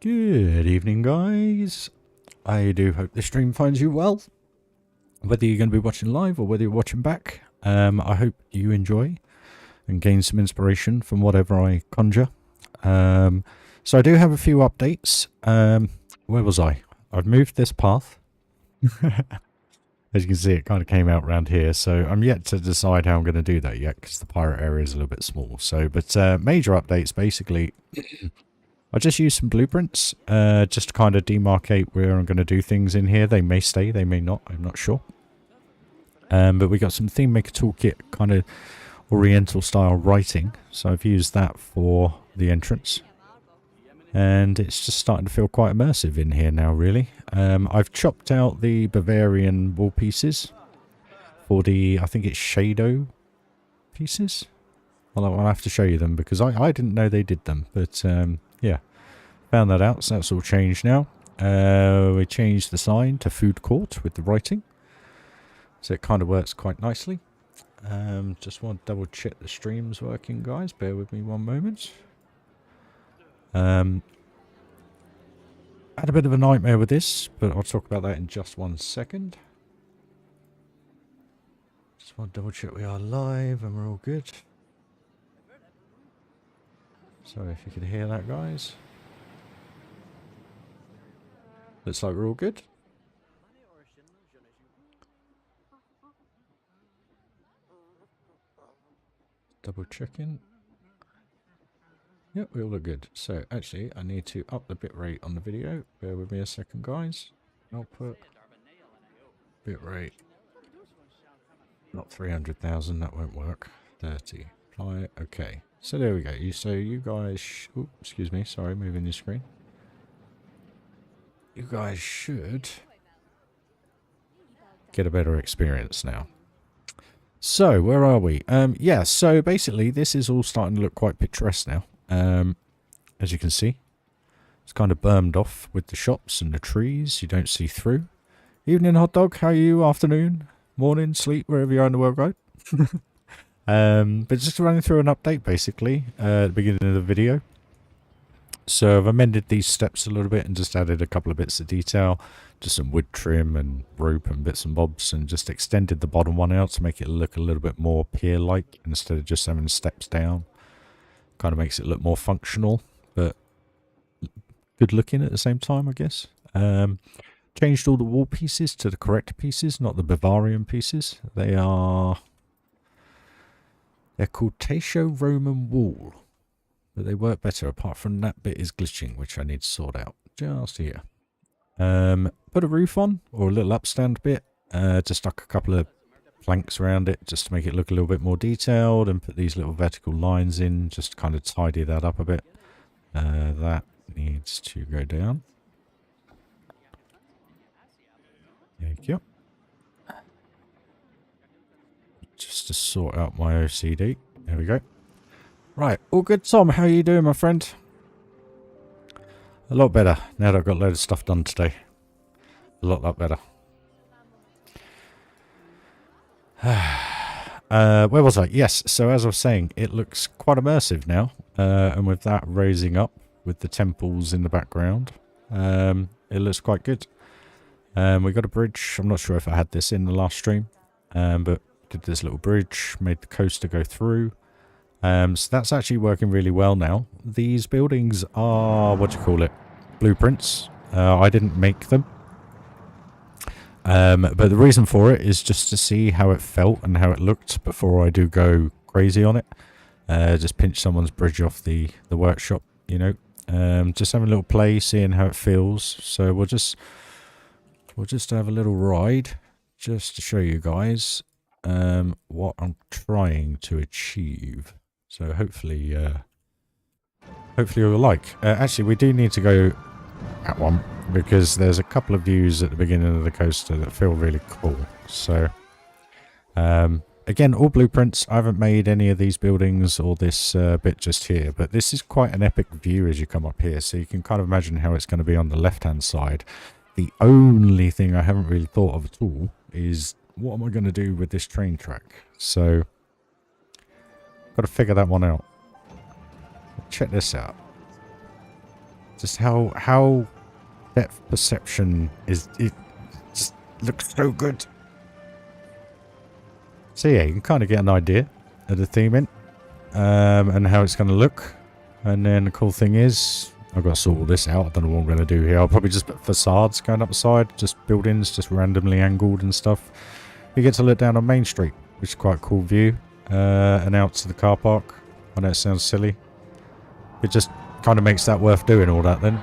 Good evening, guys. I do hope the stream finds you well. Whether you're going to be watching live or whether you're watching back, I hope you enjoy and gain some inspiration from whatever I conjure. So I do have a few updates. Where was I? I've moved this path. As you can see, it kind of came out around here, so I'm yet to decide how I'm going to do that yet, because the pirate area is a little bit small. So, but major updates, basically, I just used some blueprints, just to kind of demarcate where I'm going to do things in here. They may stay, they may not, I'm not sure. But we got some Theme Maker Toolkit, kind of oriental style writing, so I've used that for the entrance. And it's just starting to feel quite immersive in here now, really. I've chopped out the Bavarian wall pieces for the, I think it's Shadow pieces. Well, I'll have to show you them because I didn't know they did them. But yeah, found that out, so that's all changed now. We changed the sign to Food Court with the writing. So it kind of works quite nicely. Just want to double check the stream's working, guys. Bear with me one moment. Had a bit of a nightmare with this, but I'll talk about that in just 1 second. Just want to double check we are live and we're all good. Sorry if you could hear that, guys. Looks like we're all good. Double checking. Yep, we all look good. So, actually, I need to up the bitrate on the video. Bear with me a second, guys. Output. Bitrate. Not 300,000, that won't work. 30. Apply. Okay. So, there we go. So, you guys... Ooh, excuse me. Sorry, moving your screen. You guys should get a better experience now. So, where are we? Yeah, so basically, this is all starting to look quite picturesque now. As you can see, it's kind of bermed off with the shops and the trees. You don't see through. Evening, hot dog. How are you? Afternoon, morning, sleep, wherever you are in the world, right? But just running through an update, basically, at the beginning of the video. So I've amended these steps a little bit and just added a couple of bits of detail, just some wood trim and rope and bits and bobs, and just extended the bottom one out to make it look a little bit more pier-like instead of just having steps down. Kind of makes it look more functional, but good looking at the same time, I guess. Changed all the wall pieces to the correct pieces, not the Bavarian pieces. They're called Taisho Roman Wall, but they work better. Apart from that bit is glitching, which I need to sort out just here. Put a roof on, or a little upstand bit. Just stuck a couple of planks around it just to make it look a little bit more detailed, and put these little vertical lines in just to kind of tidy that up a bit. That needs to go down. Thank you. Just to sort out my OCD. There we go. Right, all good, Tom. How are you doing, my friend? A lot better now that I've got a load of stuff done today. A lot better. Where was I? Yes, so as I was saying, it looks quite immersive now. And with that raising up with the temples in the background, it looks quite good. We got a bridge. I'm not sure if I had this in the last stream, but did this little bridge, made the coaster go through. So that's actually working really well now. These buildings are, what do you call it, blueprints. I didn't make them. But the reason for it is just to see how it felt and how it looked before I do go crazy on it. Just pinch someone's bridge off the workshop, you know. Just having a little play, seeing how it feels. So we'll just have a little ride just to show you guys what I'm trying to achieve. So hopefully you'll like. Actually, we do need to go at one, because there's a couple of views at the beginning of the coaster that feel really cool. So again, all blueprints. I haven't made any of these buildings or this bit just here, but this is quite an epic view as you come up here, so you can kind of imagine how it's going to be on the left hand side. The only thing I haven't really thought of at all is what am I going to do with this train track. So got to figure that one out. Check this out. Just how depth perception is, it just looks so good. So yeah, you can kind of get an idea of the theming and how it's going to look. And then the cool thing is, I've got to sort all this out. I don't know what I'm going to do here. I'll probably just put facades going up the side, just buildings, just randomly angled and stuff. You get to look down on Main Street, which is quite a cool view, and out to the car park. I know it sounds silly. It just kind of makes that worth doing all that then.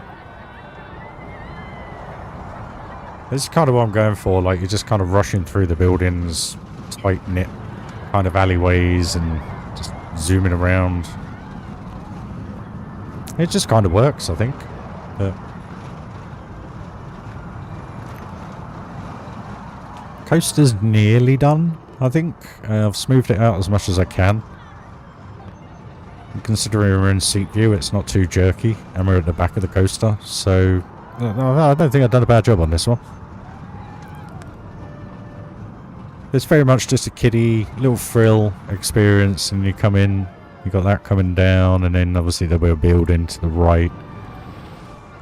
This is kind of what I'm going for, like you're just kind of rushing through the buildings, tight-knit kind of alleyways and just zooming around. It just kind of works, I think. But coaster's nearly done, I think. I've smoothed it out as much as I can. And considering we're in seat view, it's not too jerky, and we're at the back of the coaster, so I don't think I've done a bad job on this one. It's very much just a kiddie, little thrill experience, and you come in, you got that coming down, and then obviously there'll be a building to the right.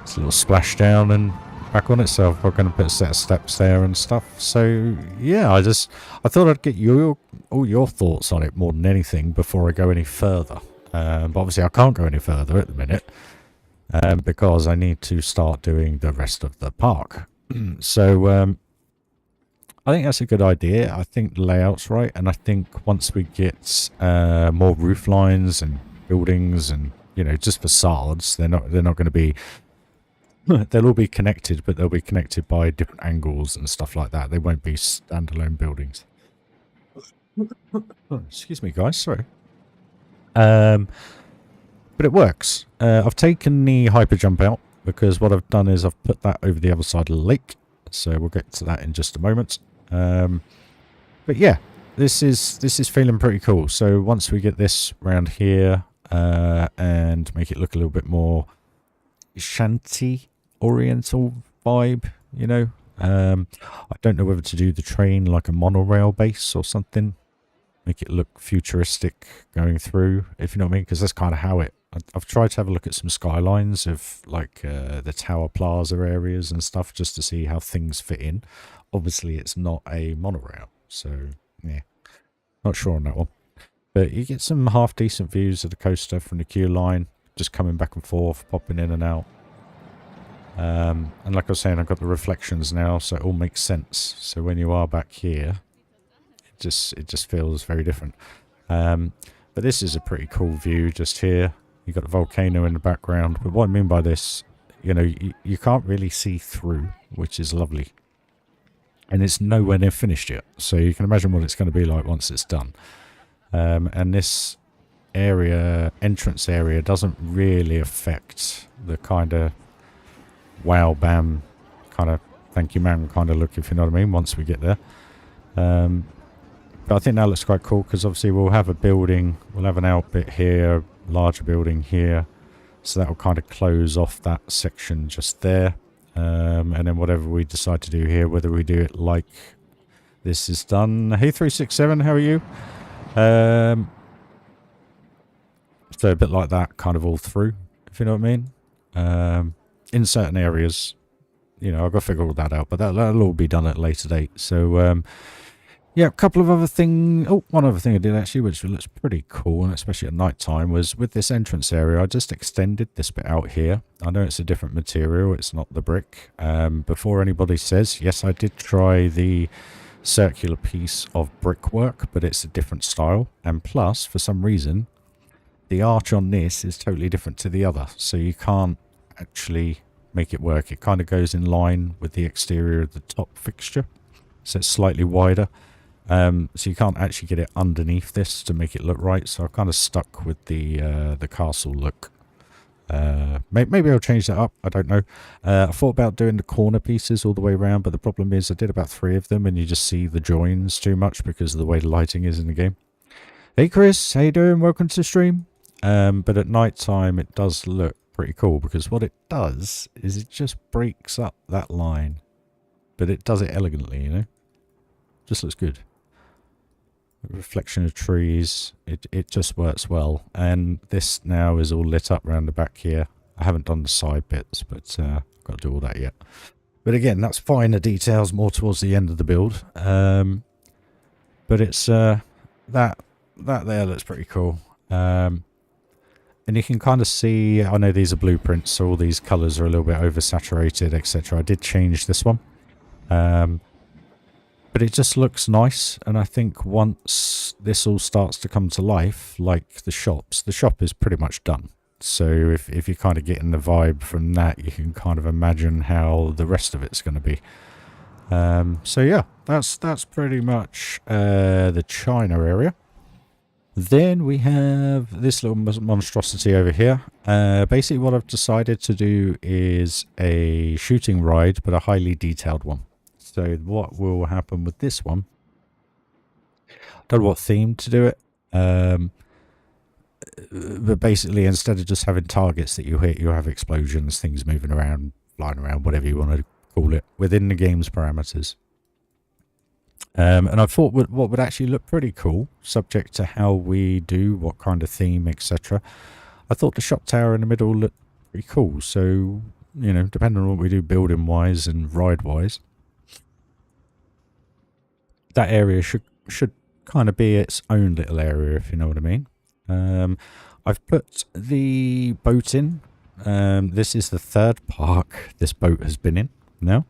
It's a little splashdown and back on itself. We're going to put a set of steps there and stuff. So yeah, I thought I'd get all your thoughts on it more than anything before I go any further. But obviously I can't go any further at the minute because I need to start doing the rest of the park. So I think that's a good idea. I think the layout's right, and I think once we get more roof lines and buildings and, you know, just facades, they're not going to be, they'll all be connected, but they'll be connected by different angles and stuff like that. They won't be standalone buildings. Oh, excuse me, guys, sorry. But it works. I've taken the hyper jump out because what I've done is I've put that over the other side of the lake. So we'll get to that in just a moment. But yeah, this is feeling pretty cool. So once we get this round here and make it look a little bit more shanty oriental vibe, you know, I don't know whether to do the train like a monorail base or something, make it look futuristic going through, if you know what I mean, because that's kind of how I've tried to have a look at some skylines of like the Tower Plaza areas and stuff just to see how things fit in. Obviously it's not a monorail, so yeah, not sure on that one. But you get some half decent views of the coaster from the queue line, just coming back and forth, popping in and out. And like I was saying, I've got the reflections now, so it all makes sense. So when you are back here, it just feels very different. But this is a pretty cool view just here. You've got the volcano in the background. But what I mean by this, you know, you can't really see through, which is lovely. And it's nowhere near finished yet. So you can imagine what it's going to be like once it's done. And this area, entrance area, doesn't really affect the kind of wow, bam, kind of thank you, ma'am kind of look, if you know what I mean, once we get there. But I think that looks quite cool because obviously we'll have a building, we'll have an out bit here, larger building here, so that will kind of close off that section just there, and then whatever we decide to do here, whether we do it like this is done. Hey 367, how are you? So a bit like that kind of all through, if you know what I mean. In certain areas, you know, I've got to figure all that out, but that'll all be done at a later date. So yeah, a couple of other things. Oh, one other thing I did actually, which looks pretty cool, and especially at night time, was with this entrance area, I just extended this bit out here. I know it's a different material, it's not the brick. Before anybody says, yes, I did try the circular piece of brickwork, but it's a different style. And plus, for some reason, the arch on this is totally different to the other, so you can't actually make it work. It kind of goes in line with the exterior of the top fixture, so it's slightly wider. So you can't actually get it underneath this to make it look right, so I've kind of stuck with the castle look. Maybe I'll change that up, I don't know. I thought about doing the corner pieces all the way around, but the problem is I did about 3 of them and you just see the joins too much because of the way the lighting is in the game. Hey Chris, how you doing? Welcome to the stream. But at night time it does look pretty cool because what it does is it just breaks up that line, but it does it elegantly, you know, just looks good. Reflection of trees, it just works well. And this now is all lit up around the back here, I haven't done the side bits, but I've got to do all that yet. But again, that's finer details more towards the end of the build. But it's that there looks pretty cool. And you can kind of see, I know these are blueprints, so all these colours are a little bit oversaturated, etc. I did change this one. But it just looks nice, and I think once this all starts to come to life, like the shop is pretty much done. So if you're kind of getting the vibe from that, you can kind of imagine how the rest of it's going to be. So yeah, that's pretty much the China area. Then we have this little monstrosity over here. Basically what I've decided to do is a shooting ride, but a highly detailed one. So what will happen with this one, I don't know what theme to do it, but basically instead of just having targets that you hit, you'll have explosions, things moving around, flying around, whatever you want to call it, within the game's parameters. And I thought what would actually look pretty cool, subject to how we do, what kind of theme, etc. I thought the shop tower in the middle looked pretty cool, so, you know, depending on what we do building-wise and ride-wise, that area should kind of be its own little area, if you know what I mean. I've put the boat in. This is the third park this boat has been in now.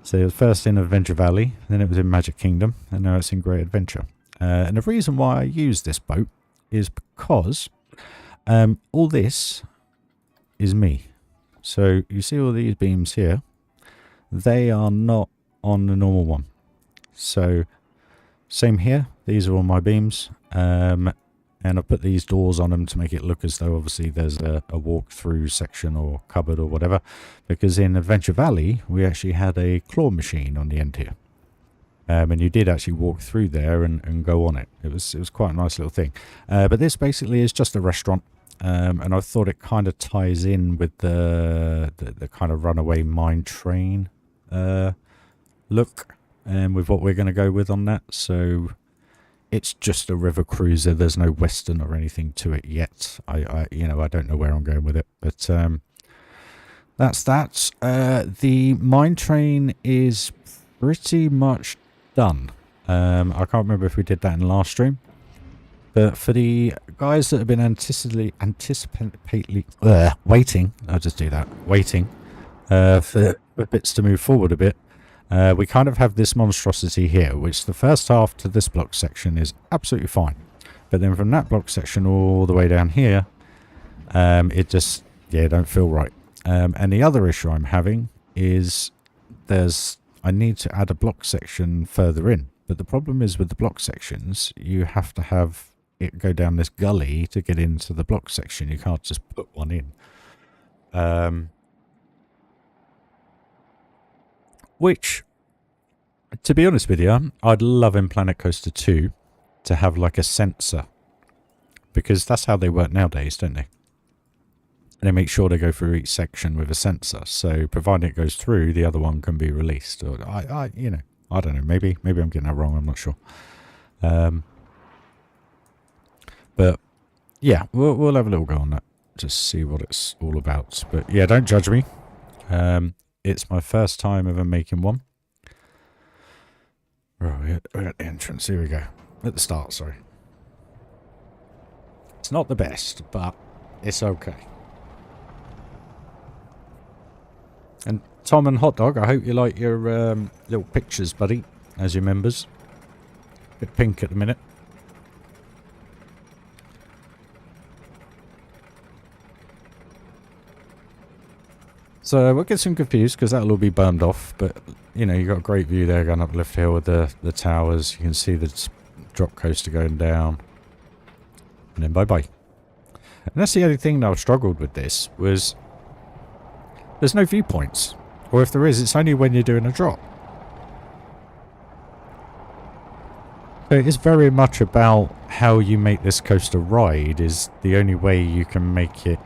So it was first in Adventure Valley, then it was in Magic Kingdom, and now it's in Great Adventure. And the reason why I use this boat is because all this is me. So you see all these beams here, they are not on the normal one. So same here, these are all my beams, and I've put these doors on them to make it look as though obviously there's a walk-through section or cupboard or whatever, because in Adventure Valley we actually had a claw machine on the end here, and you did actually walk through there and go on it. It was quite a nice little thing, but this basically is just a restaurant, and I thought it kind of ties in with the kind of runaway mine train look, and with what we're going to go with on that. So it's just a river cruiser. There's no western or anything to it yet. I don't know where I'm going with it, but that's that. The mine train is pretty much done. I can't remember if we did that in the last stream, but for the guys that have been anticipatingly waiting, I'll just do that, waiting for bits to move forward a bit. We kind of have this monstrosity here, which the first half to this block section is absolutely fine. But then from that block section all the way down here, it just, don't feel right. And the other issue I'm having is I need to add a block section further in. But the problem is with the block sections, you have to have it go down this gully to get into the block section. You can't just put one in. Which, to be honest with you, I'd love in Planet Coaster 2 to have like a sensor. Because that's how they work nowadays, don't they? And they make sure they go through each section with a sensor. So providing it goes through, the other one can be released. Or I don't know. Maybe I'm getting that wrong. I'm not sure. But yeah, we'll have a little go on that. Just see what it's all about. But yeah, don't judge me. It's my first time ever making one. Right, we're at the entrance. Here we go. At the start, sorry. It's not the best, but it's okay. And Tom and Hot Dog, I hope you like your little pictures, buddy, as your members. Bit pink at the minute. So we'll get some confused because that'll all be burned off, but you know, you've got a great view there going up Lift Hill with the towers. You can see the drop coaster going down. And then bye-bye. And that's the only thing that I've struggled with this, was there's no viewpoints. Or if there is, it's only when you're doing a drop. So it is very much about how you make this coaster ride is the only way you can make it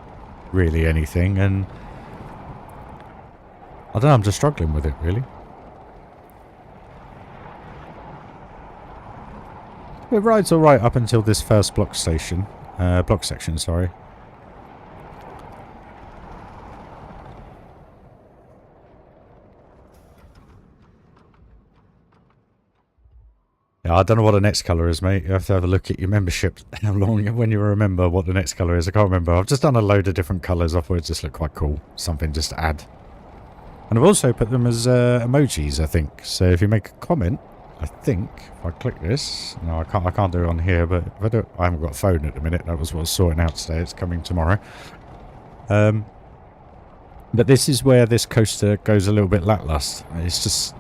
really anything, and I don't know, I'm just struggling with it, really. It rides alright up until this first block section, sorry. Yeah, I don't know what the next colour is, mate. You have to have a look at your membership. How long when you remember what the next colour is. I can't remember. I've just done a load of different colours. I thought it just looked quite cool. Something just to add. And I've also put them as emojis, I think. So if you make a comment, I think if I click this, no, I can't do it on here. But if I do, I haven't got a phone at the minute. That was what I was sorting out today. It's coming tomorrow. But this is where this coaster goes a little bit lackluster. It's just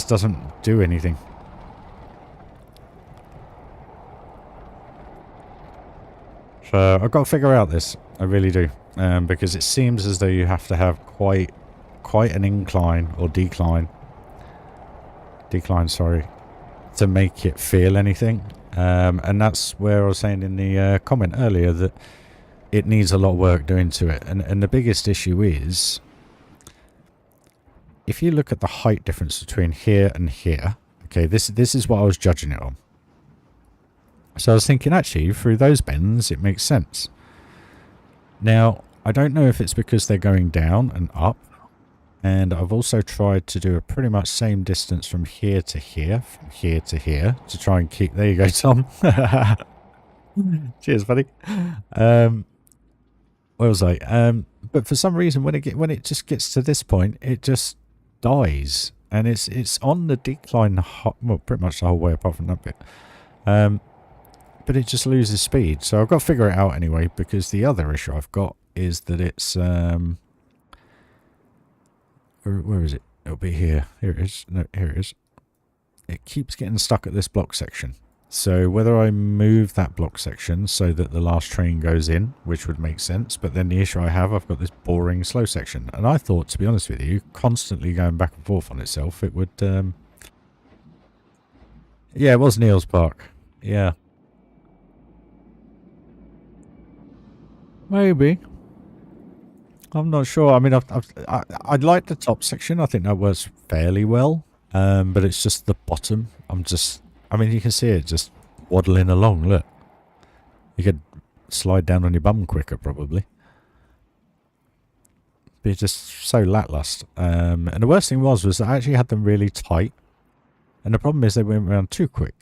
doesn't do anything. So I've got to figure out this. I really do, because it seems as though you have to have quite an incline or decline, sorry, to make it feel anything. And that's where I was saying in the comment earlier that it needs a lot of work doing to it. And the biggest issue is, if you look at the height difference between here and here, okay, this is what I was judging it on. So I was thinking, actually, through those bends, it makes sense. Now, I don't know if it's because they're going down and up. And I've also tried to do a pretty much same distance from here to here, to try and keep... There you go, Tom. Cheers, buddy. Where was I? But for some reason, when it just gets to this point, it just dies. And it's on the decline, well, pretty much the whole way apart from that bit. But it just loses speed. So I've got to figure it out anyway, because the other issue I've got is that it's... Where is it? It'll be here. Here it is. No, here it is. It keeps getting stuck at this block section. So whether I move that block section so that the last train goes in, which would make sense, but then the issue I've got this boring slow section. And I thought, to be honest with you, constantly going back and forth on itself, it would... Yeah, it was Neil's Park. Yeah. Maybe. I'm not sure. I mean, I like the top section. I think that works fairly well. But it's just the bottom. I mean, you can see it just waddling along. Look. You could slide down on your bum quicker, probably. But it's just so lackluster. And the worst thing was I actually had them really tight. And the problem is they went around too quick.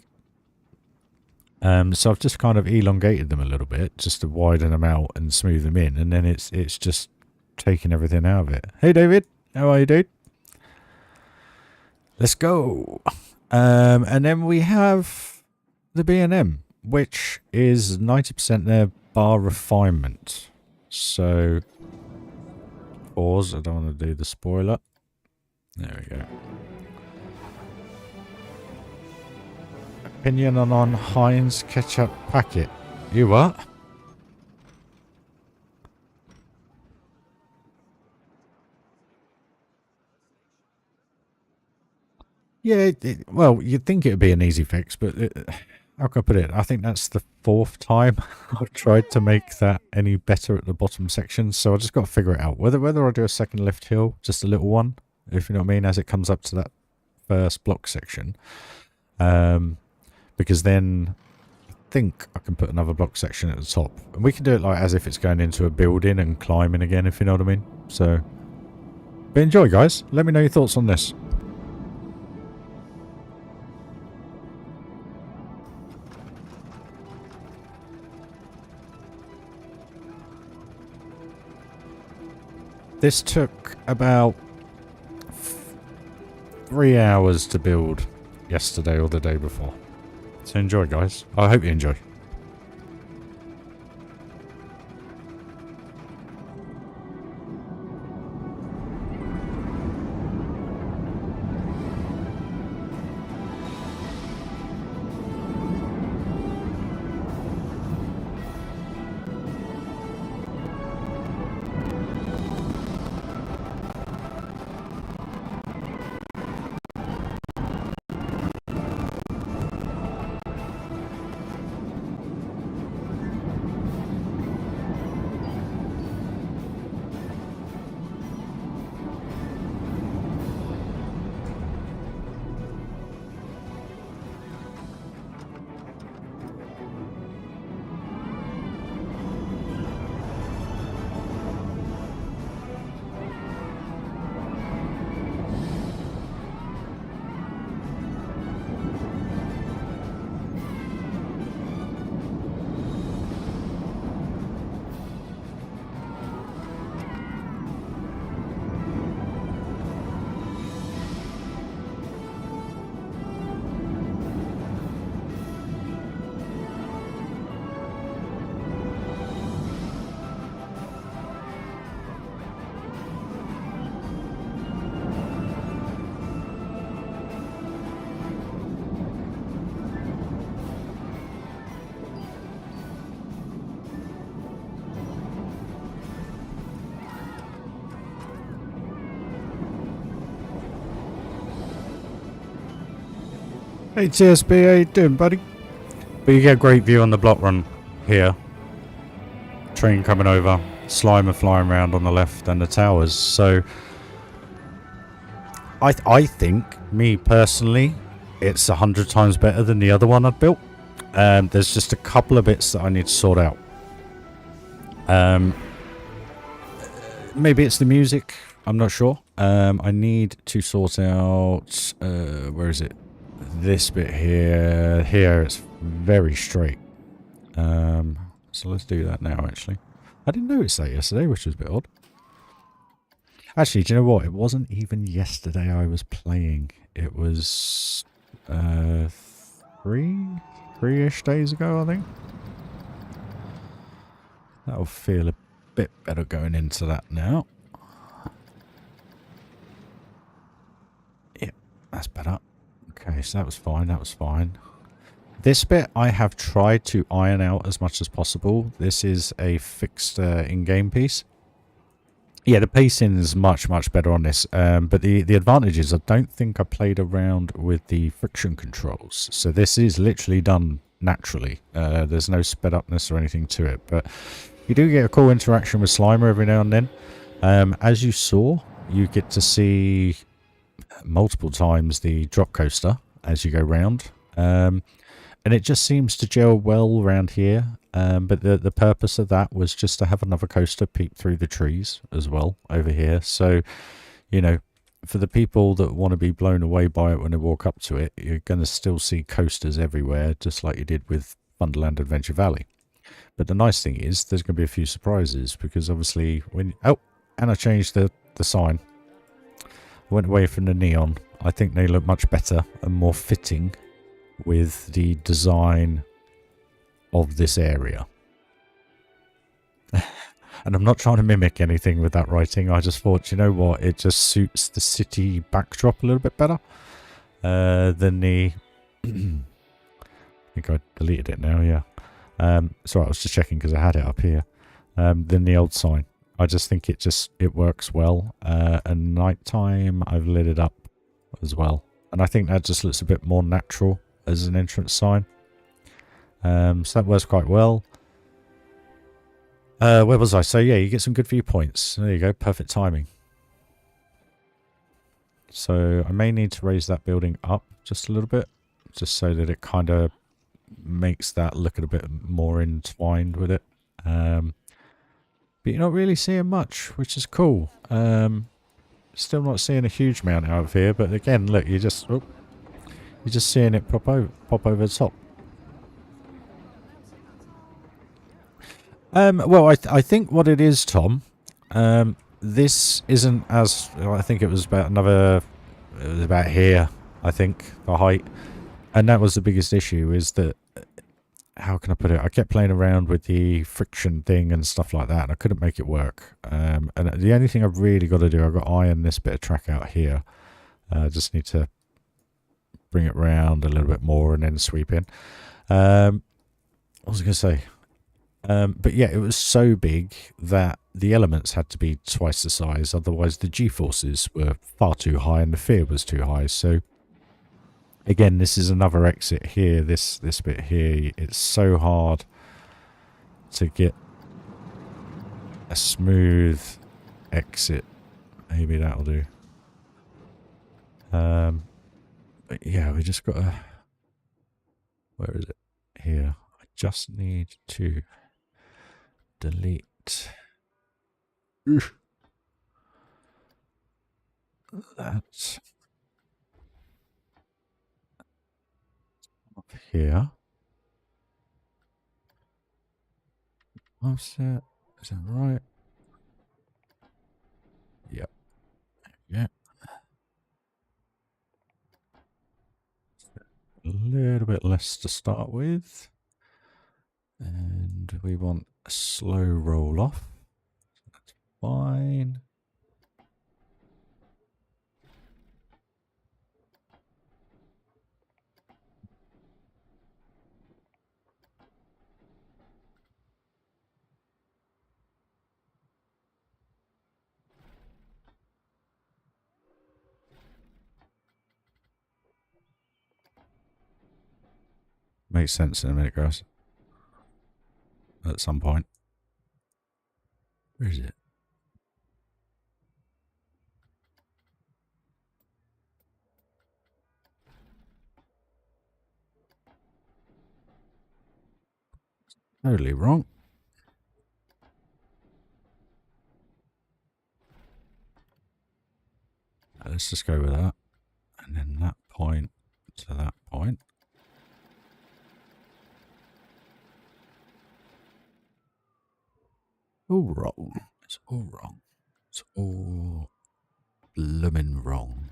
So I've just kind of elongated them a little bit just to widen them out and smooth them in. And then it's just taking everything out of it. Hey, David. How are you, dude? Let's go. And then we have the B&M, which is 90% there bar refinement. So, pause. I don't want to do the spoiler. There we go. Opinion on Heinz ketchup packet. You what? Yeah, well, you'd think it would be an easy fix, but how can I put it? I think that's the 4th time I've tried to make that any better at the bottom section, so I just got to figure it out. Whether I do a second lift hill, just a little one, if you know what I mean, as it comes up to that first block section. Because then I think I can put another block section at the top. And we can do it like as if it's going into a building and climbing again, if you know what I mean. So, but enjoy, guys. Let me know your thoughts on this. This took about 3 hours to build yesterday or the day before. So enjoy, guys. I hope you enjoy. Hey TSB, how you doing, buddy? But you get a great view on the block run here. Train coming over, Slimer flying around on the left, and the towers. So I think, me personally, it's 100 times better than the other one I'd built. There's just a couple of bits that I need to sort out. Maybe it's the music. I'm not sure. I need to sort out... where is it? This bit here. Here, it's very straight. So let's do that now, actually. I didn't notice that yesterday, which was a bit odd. Actually, do you know what? It wasn't even yesterday I was playing. It was... three-ish days ago, I think. That'll feel a bit better going into that now. Yeah, that's better. Okay, so that was fine, that was fine. This bit I have tried to iron out as much as possible. This is a fixed in-game piece. Yeah, the pacing is much, much better on this. But the advantage is I don't think I played around with the friction controls. So this is literally done naturally. There's no sped upness or anything to it. But you do get a cool interaction with Slimer every now and then. As you saw, you get to see multiple times the drop coaster as you go round. And it just seems to gel well around here. But the purpose of that was just to have another coaster peek through the trees as well over here. So, you know, for the people that want to be blown away by it when they walk up to it, you're going to still see coasters everywhere, just like you did with Wonderland Adventure Valley. But the nice thing is there's going to be a few surprises because obviously when... Oh, and I changed the sign. I went away from the neon. I think they look much better and more fitting with the design of this area. And I'm not trying to mimic anything with that writing. I just thought, you know what, it just suits the city backdrop a little bit better than the... I think I deleted it now, yeah. Sorry, I was just checking because I had it up here. Than the old sign. I just think it works well. And nighttime, I've lit it up as well. And I think that just looks a bit more natural as an entrance sign. So that works quite well. Where was I? So yeah, you get some good viewpoints. There you go, perfect timing. So I may need to raise that building up just a little bit, just so that it kind of makes that look a bit more entwined with it. But you're not really seeing much, which is cool. Still not seeing a huge amount out of here, but again, look, you're just seeing it pop over the top. Well, I think what it is, Tom, this isn't as... I think it was about here, I think, the height. And that was the biggest issue, is that... How can I put it? I kept playing around with the friction thing and stuff like that, and I couldn't make it work. And the only thing I've really got to do, I've got to iron this bit of track out here. I just need to bring it round a little bit more and then sweep in. What was I going to say? But yeah, it was so big that the elements had to be twice the size. Otherwise, the G-forces were far too high and the fear was too high. So again, this is another exit here. This bit here, it's so hard to get a smooth exit. Maybe that'll do. But yeah, we just got to... Where is it? Here. I just need to delete that up here. Offset. Is that right? Yep. Yeah. A little bit less to start with. And we want a slow roll off. So that's fine. Makes sense in a minute, guys. At some point. Where is it? Totally wrong. Let's just go with that. And then that point to that point. All wrong. It's all wrong. It's all bloomin' wrong.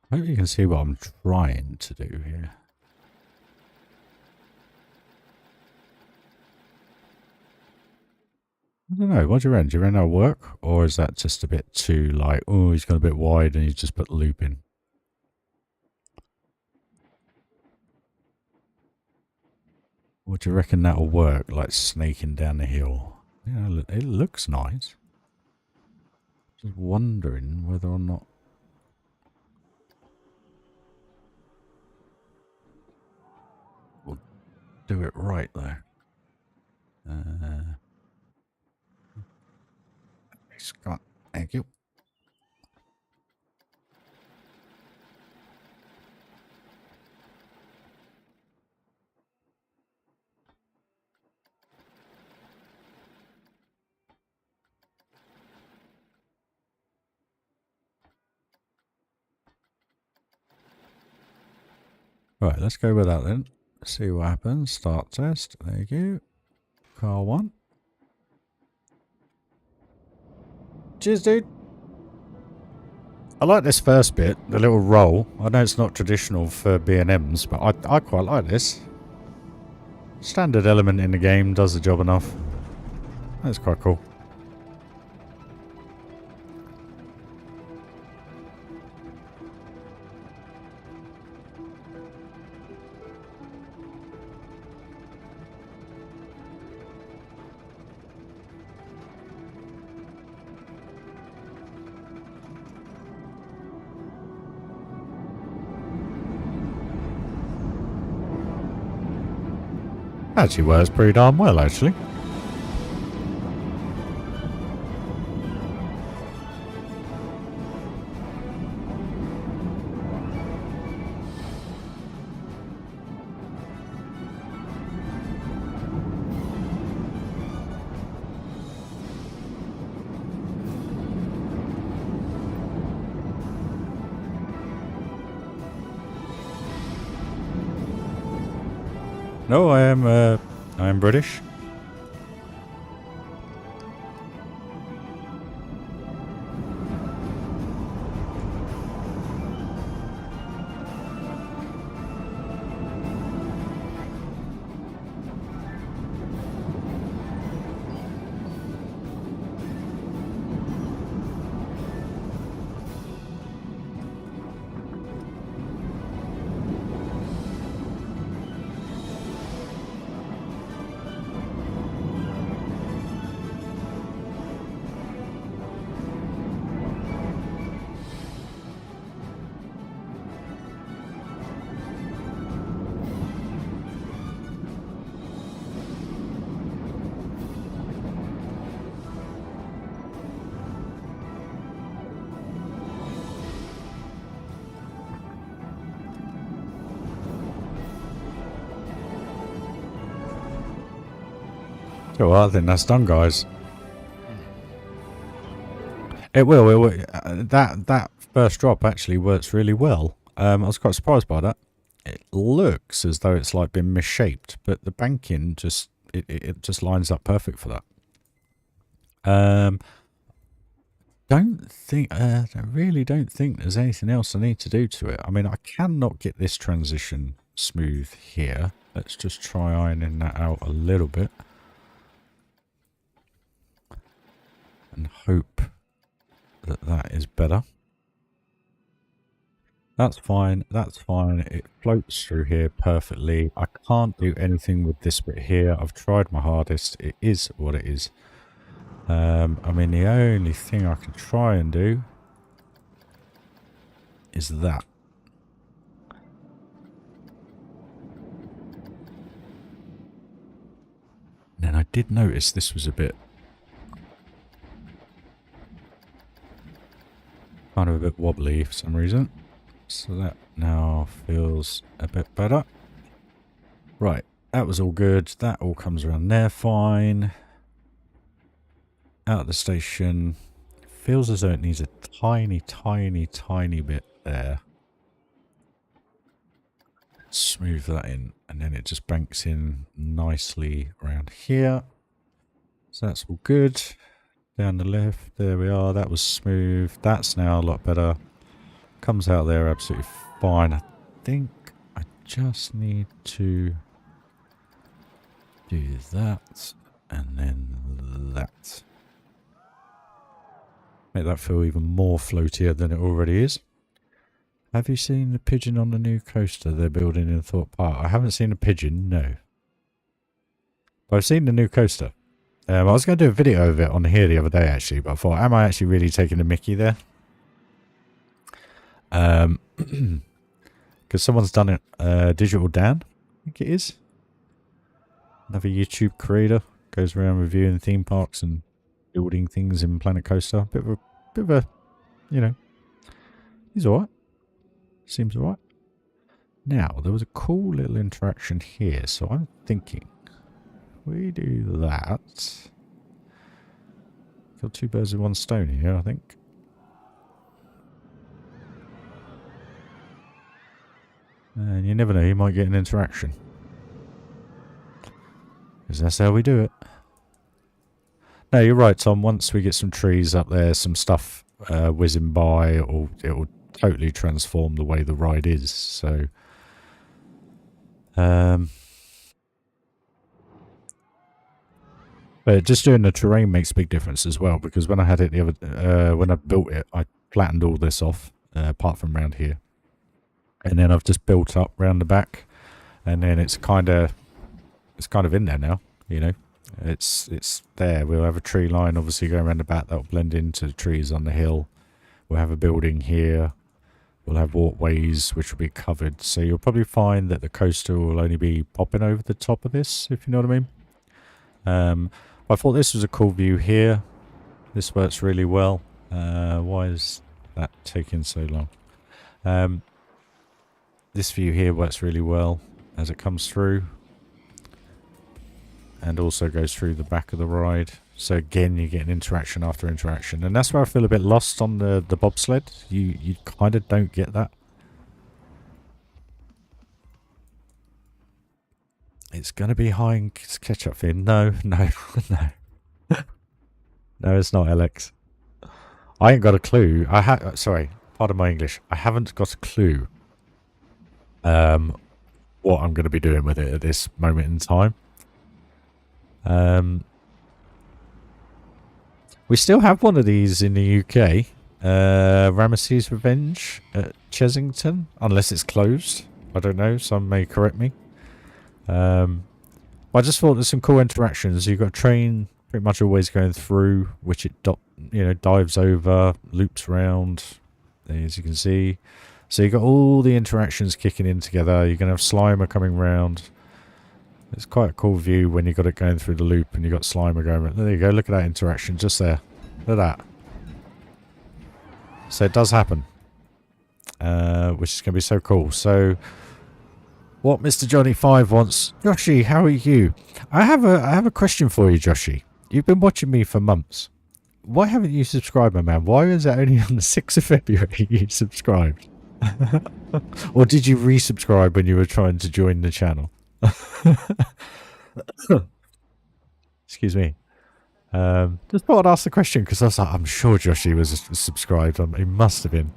I hope you can see what I'm trying to do here. I don't know. What do you reckon? Do you reckon that'll work? Or is that just a bit too like, oh, he's gone a bit wide and he's just put loop in? Or do you reckon that'll work? Like snaking down the hill? Yeah, it looks nice. Just wondering whether or not. We'll do it right though. Scott, thank you. Right, let's go with that then. See what happens. Start test. There you go. Car 1. Cheers, dude. I like this first bit, the little roll. I know it's not traditional for B&Ms, but I quite like this. Standard element in the game, does the job enough. That's quite cool. Actually works pretty darn well, actually. No, I am British. So well, I think that's done, guys. It will. It will. That first drop actually works really well. I was quite surprised by that. It looks as though it's like been misshaped, but the banking just it just lines up perfect for that. Don't think. I really don't think there's anything else I need to do to it. I mean, I cannot get this transition smooth here. Let's just try ironing that out a little bit. And hope that that is better. That's fine. That's fine. It floats through here perfectly. I can't do anything with this bit here. I've tried my hardest. It is what it is. I mean, the only thing I can try and do is that. Then I did notice this was a bit kind of a bit wobbly for some reason. So that now feels a bit better. Right, that was all good. That all comes around there fine. Out of the station. Feels as though it needs a tiny, tiny, tiny bit there. Smooth that in, and then it just banks in nicely around here. So that's all good. Down the left, there we are. That was smooth. That's now a lot better. Comes out there absolutely fine. I think I just need to do that and then that. Make that feel even more floatier than it already is. Have you seen the pigeon on the new coaster they're building in Thorpe Park? I haven't seen a pigeon, no. But I've seen the new coaster. I was going to do a video of it on here the other day actually, but I thought, am I actually really taking the mickey there? Because someone's done it, Digital Dan, I think it is. Another YouTube creator, goes around reviewing theme parks and building things in Planet Coaster. Bit of a, you know, he's alright. Seems alright. Now, there was a cool little interaction here, so I'm thinking, if we do that, kill two birds with one stone here, I think. And you never know, you might get an interaction. Because that's how we do it. No, you're right, Tom. Once we get some trees up there, some stuff whizzing by, it will totally transform the way the ride is. So, but just doing the terrain makes a big difference as well. Because when I had it the other, when I built it, I flattened all this off, apart from around here, and then I've just built up round the back, and then it's kind of in there now. You know, it's there. We'll have a tree line obviously going around the back that'll blend into the trees on the hill. We'll have a building here. We'll have walkways which will be covered. So you'll probably find that the coaster will only be popping over the top of this, if you know what I mean. I thought this was a cool view here. This works really well. Why is that taking so long? This view here works really well as it comes through. And also goes through the back of the ride. So again, you get an interaction after interaction. And that's where I feel a bit lost on the bobsled. You kind of don't get that. It's going to be high in ketchup fin. No, no, no. No, it's not, Alex. I ain't got a clue. Sorry, pardon my English. I haven't got a clue what I'm going to be doing with it at this moment in time. We still have one of these in the UK. Ramesses Revenge at Chesington. Unless it's closed. I don't know. Some may correct me. I just thought there's some cool interactions. You've got a train pretty much always going through, which it dives over, loops around, as you can see. So you've got all the interactions kicking in together. You're going to have Slimer coming round. It's quite a cool view when you've got it going through the loop and you've got Slimer going around. There you go. Look at that interaction just there. Look at that. So it does happen. Which is going to be so cool. So what Mr. Johnny 5 wants. Joshy, how are you? I have a question for you, Joshy. You've been watching me for months. Why haven't you subscribed, my man? Why is it only on the 6th of February you subscribed? Or did you resubscribe when you were trying to join the channel? Excuse me. Just thought I'd ask the question because I was like, I'm sure Joshy was subscribed. He must have been.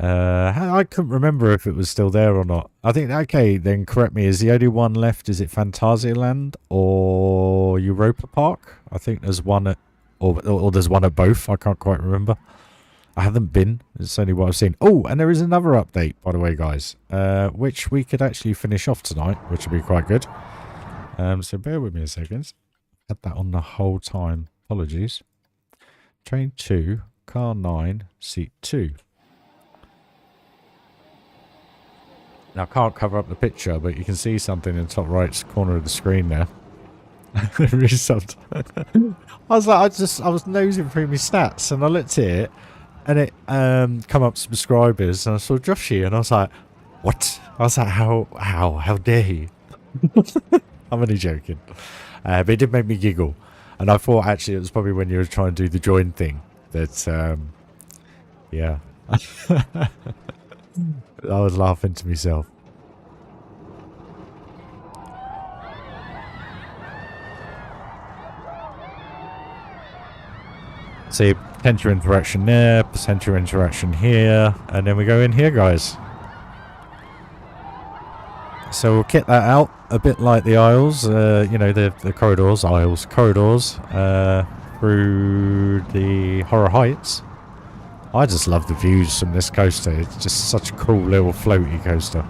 I couldn't remember if it was still there or not. I think, okay, then correct me. Is the only one left, is it Phantasialand or Europa Park? I think there's one at, or there's one at both. I can't quite remember. I haven't been. It's only what I've seen. Oh, and there is another update, by the way, guys, which we could actually finish off tonight, which would be quite good. So bear with me a second. Had that on the whole time. Apologies. Train 2, car 9, seat 2. Now, I can't cover up the picture, but you can see something in the top right corner of the screen there. There is something. I was like, I was nosing through my stats, and I looked at it, and it come up subscribers, and I saw Joshy, and I was like, what? I was like, how dare he? I'm only joking. But it did make me giggle. And I thought, actually, it was probably when you were trying to do the join thing that, yeah. I was laughing to myself. See, potential interaction there, potential interaction here, and then we go in here, guys. So we'll kit that out a bit like the aisles, you know, the corridors, through the Horror Heights. I just love the views from this coaster. It's just such a cool little floaty coaster.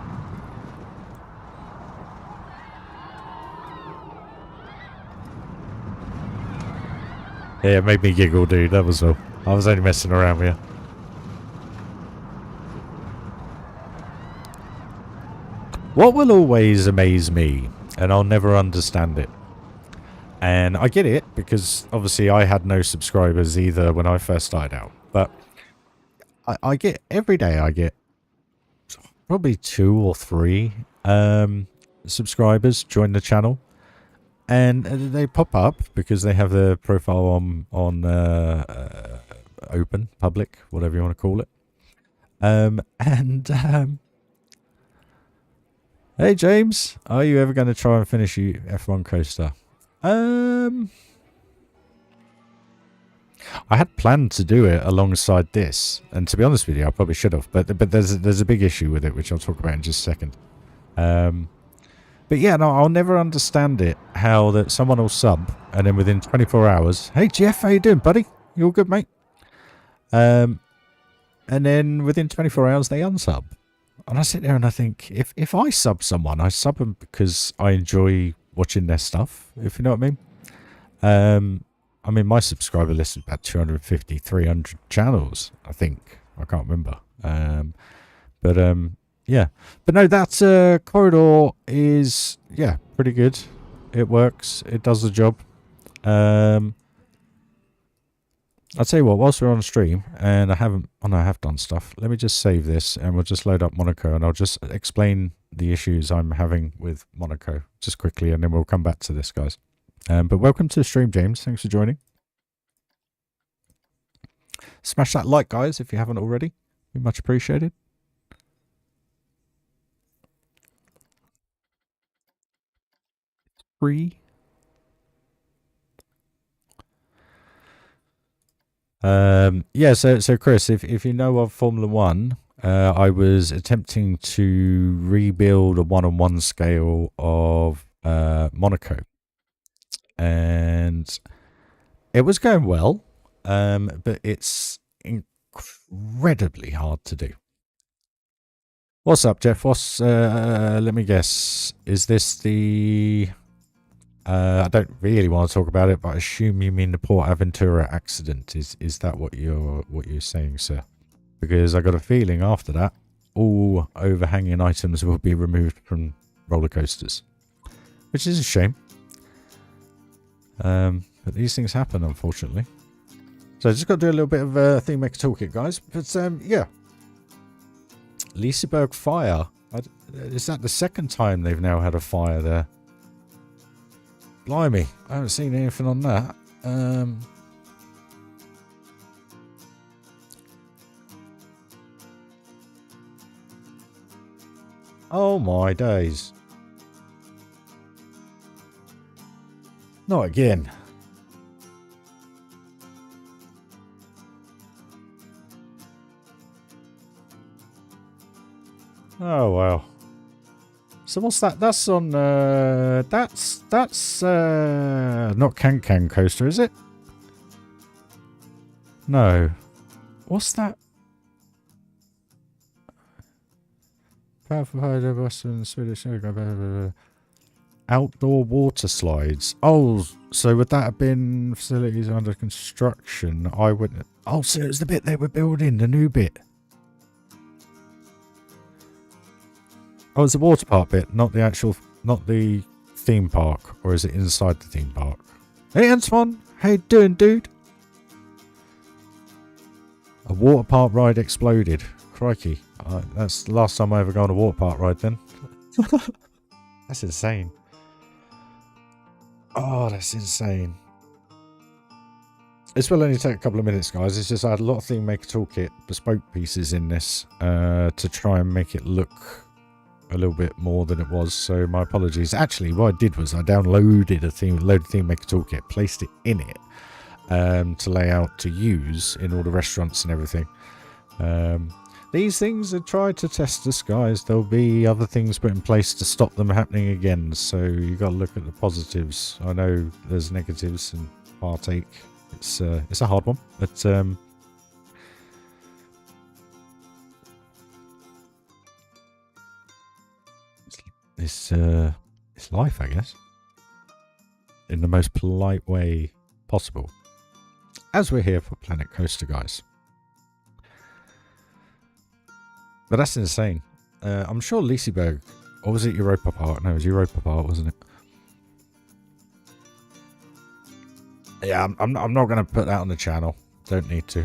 Yeah, it made me giggle, dude. That was all. I was only messing around with you. What will always amaze me, and I'll never understand it, and I get it because obviously I had no subscribers either when I first started out, but I get every day I get probably 2 or 3 subscribers join the channel, and they pop up because they have their profile on open, public, whatever you want to call it. Hey James, are you ever going to try and finish your F1 coaster? I had planned to do it alongside this, and to be honest with you, I probably should have. But there's a big issue with it, which I'll talk about in just a second. But yeah, no, I'll never understand it. How that someone will sub, and then within 24 hours, hey Jeff, how you doing, buddy? You all good, mate? And then within 24 hours, they unsub. And I sit there and I think, if I sub someone, I sub them because I enjoy watching their stuff, if you know what I mean. I mean, my subscriber list is about 250, 300 channels, I think. I can't remember. Yeah. But no, that corridor is, yeah, pretty good. It works. It does the job. I'll tell you what, whilst we're on stream, and I have done stuff, let me just save this, and we'll just load up Monaco, and I'll just explain the issues I'm having with Monaco, just quickly, and then we'll come back to this, guys. But welcome to the stream, James. Thanks for joining. Smash that like, guys, if you haven't already. Be much appreciated. Free. Yeah, so Chris, if you know of Formula One, I was attempting to rebuild a 1-on-1 scale of Monaco, and it was going well, but it's incredibly hard to do. What's up, Jeff? Let me guess, is this the I don't really want to talk about it, but I assume you mean the Port Aventura accident. Is that what you're saying, sir? Because I got a feeling after that, all overhanging items will be removed from roller coasters, which is a shame. But these things happen, unfortunately. So I just got to do a little bit of Theme Maker Toolkit, guys. But yeah, Liseberg fire. Is that the second time they've now had a fire there? Blimey, I haven't seen anything on that. Oh my days. Not again. Oh wow. So what's that? That's on that's not Can Coaster, is it? No. What's that? Outdoor water slides. Oh, so would that have been facilities under construction? I wouldn't. Oh, so it's the bit they were building, the new bit. Oh, it's the water park bit, not the actual, not the theme park, or is it inside the theme park? Hey, Antoine, how you doing, dude? A water park ride exploded. Crikey, that's the last time I ever go on a water park ride. Then. That's insane. Oh, that's insane. This will only take a couple of minutes, guys. It's just I had a lot of Theme Maker Toolkit bespoke pieces in this to try and make it look a little bit more than it was. So my apologies. Actually, what I did was I downloaded a loaded Theme Maker Toolkit, placed it in it to lay out to use in all the restaurants and everything. These things are tried to test us, guys. There'll be other things put in place to stop them happening again. So you got to look at the positives. I know there's negatives and partake. It's a hard one, but it's life, I guess, in the most polite way possible. As we're here for Planet Coaster, guys. But that's insane. I'm sure Liseberg, or was it Europa Park? No, it was Europa Park, wasn't it? Yeah, I'm not going to put that on the channel. Don't need to.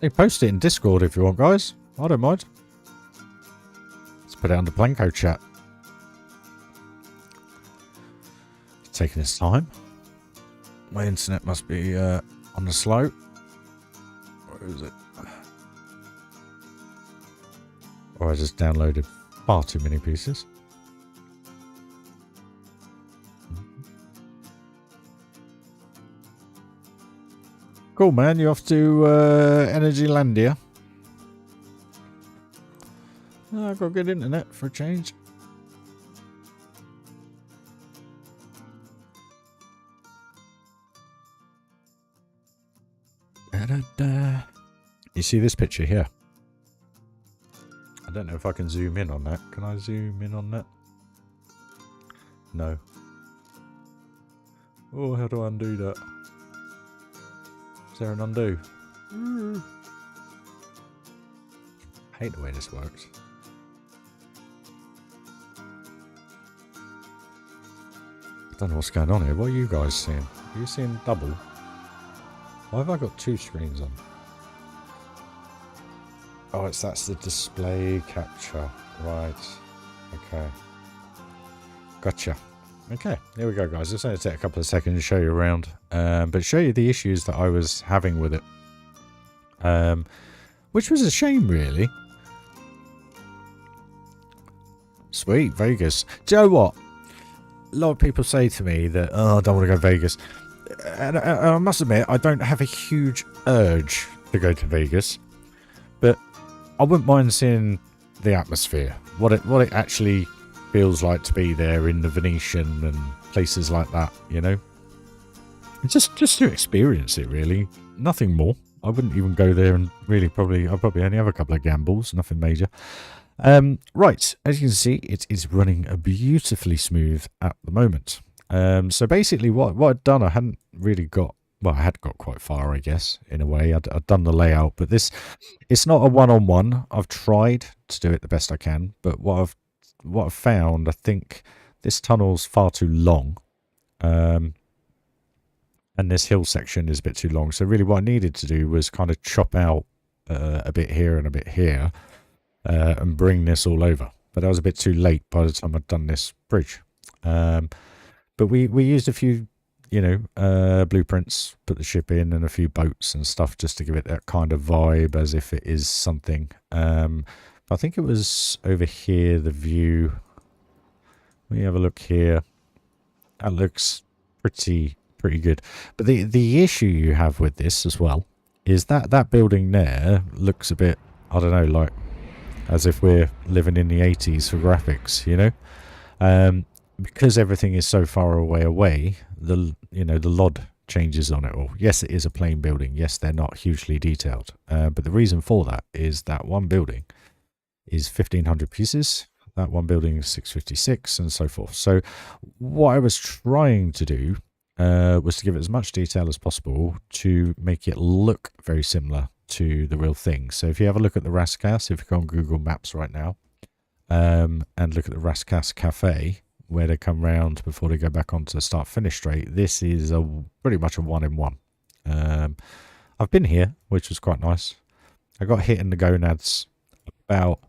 Hey, post it in Discord if you want, guys. I don't mind. Let's put it on the Planko chat. It's taking its time. My internet must be on the slow. Where is it? Or I just downloaded far too many pieces. Cool, man. You off to Energylandia? Oh, I've got good internet for a change. You see this picture here? I don't know if I can zoom in on that. Can I zoom in on that? No. Oh, how do I undo that? Is there an undo? I hate the way this works. I don't know what's going on here. What are you guys seeing? Are you seeing double? Why have I got two screens on? Oh, that's the display capture. Right. Okay. Gotcha. Okay, here we go, guys. It's going to take a couple of seconds to show you around, but show you the issues that I was having with it, which was a shame, really. Sweet, Vegas. Do you know what? A lot of people say to me that, oh, I don't want to go to Vegas. And I must admit, I don't have a huge urge to go to Vegas, but I wouldn't mind seeing the atmosphere, what it actually feels like to be there in the Venetian and places like that, you know. Just to experience it, really. Nothing more. I wouldn't even go there and really I'll probably only have a couple of gambles, nothing major. Right, as you can see, it is running beautifully smooth at the moment. So basically what I'd done, I hadn't really got, well, I had got quite far, I guess, in a way. I'd done the layout, but it's not a one-on-one. I've tried to do it the best I can, but what I've found, I think this tunnel's far too long, and this hill section is a bit too long. So really what I needed to do was kind of chop out a bit here and a bit here, and bring this all over. But I was a bit too late by the time I'd done this bridge. But we used a few, you know, blueprints, put the ship in, and a few boats and stuff just to give it that kind of vibe as if it is something. I think it was over here, the view. Let me have a look here. That looks pretty good. But the issue you have with this as well is that building there looks a bit, I don't know, like as if we're living in the 80s for graphics, you know? Because everything is so far away, the LOD changes on it all. Yes, it is a plain building. Yes, they're not hugely detailed. But the reason for that is that one building is 1,500 pieces. That one building is 656 and so forth. So what I was trying to do was to give it as much detail as possible to make it look very similar to the real thing. So if you have a look at the Raskas, if you go on Google Maps right now and look at the Raskas Cafe, where they come round before they go back onto the start-finish straight, this is pretty much a one-in-one. I've been here, which was quite nice. I got hit in the gonads about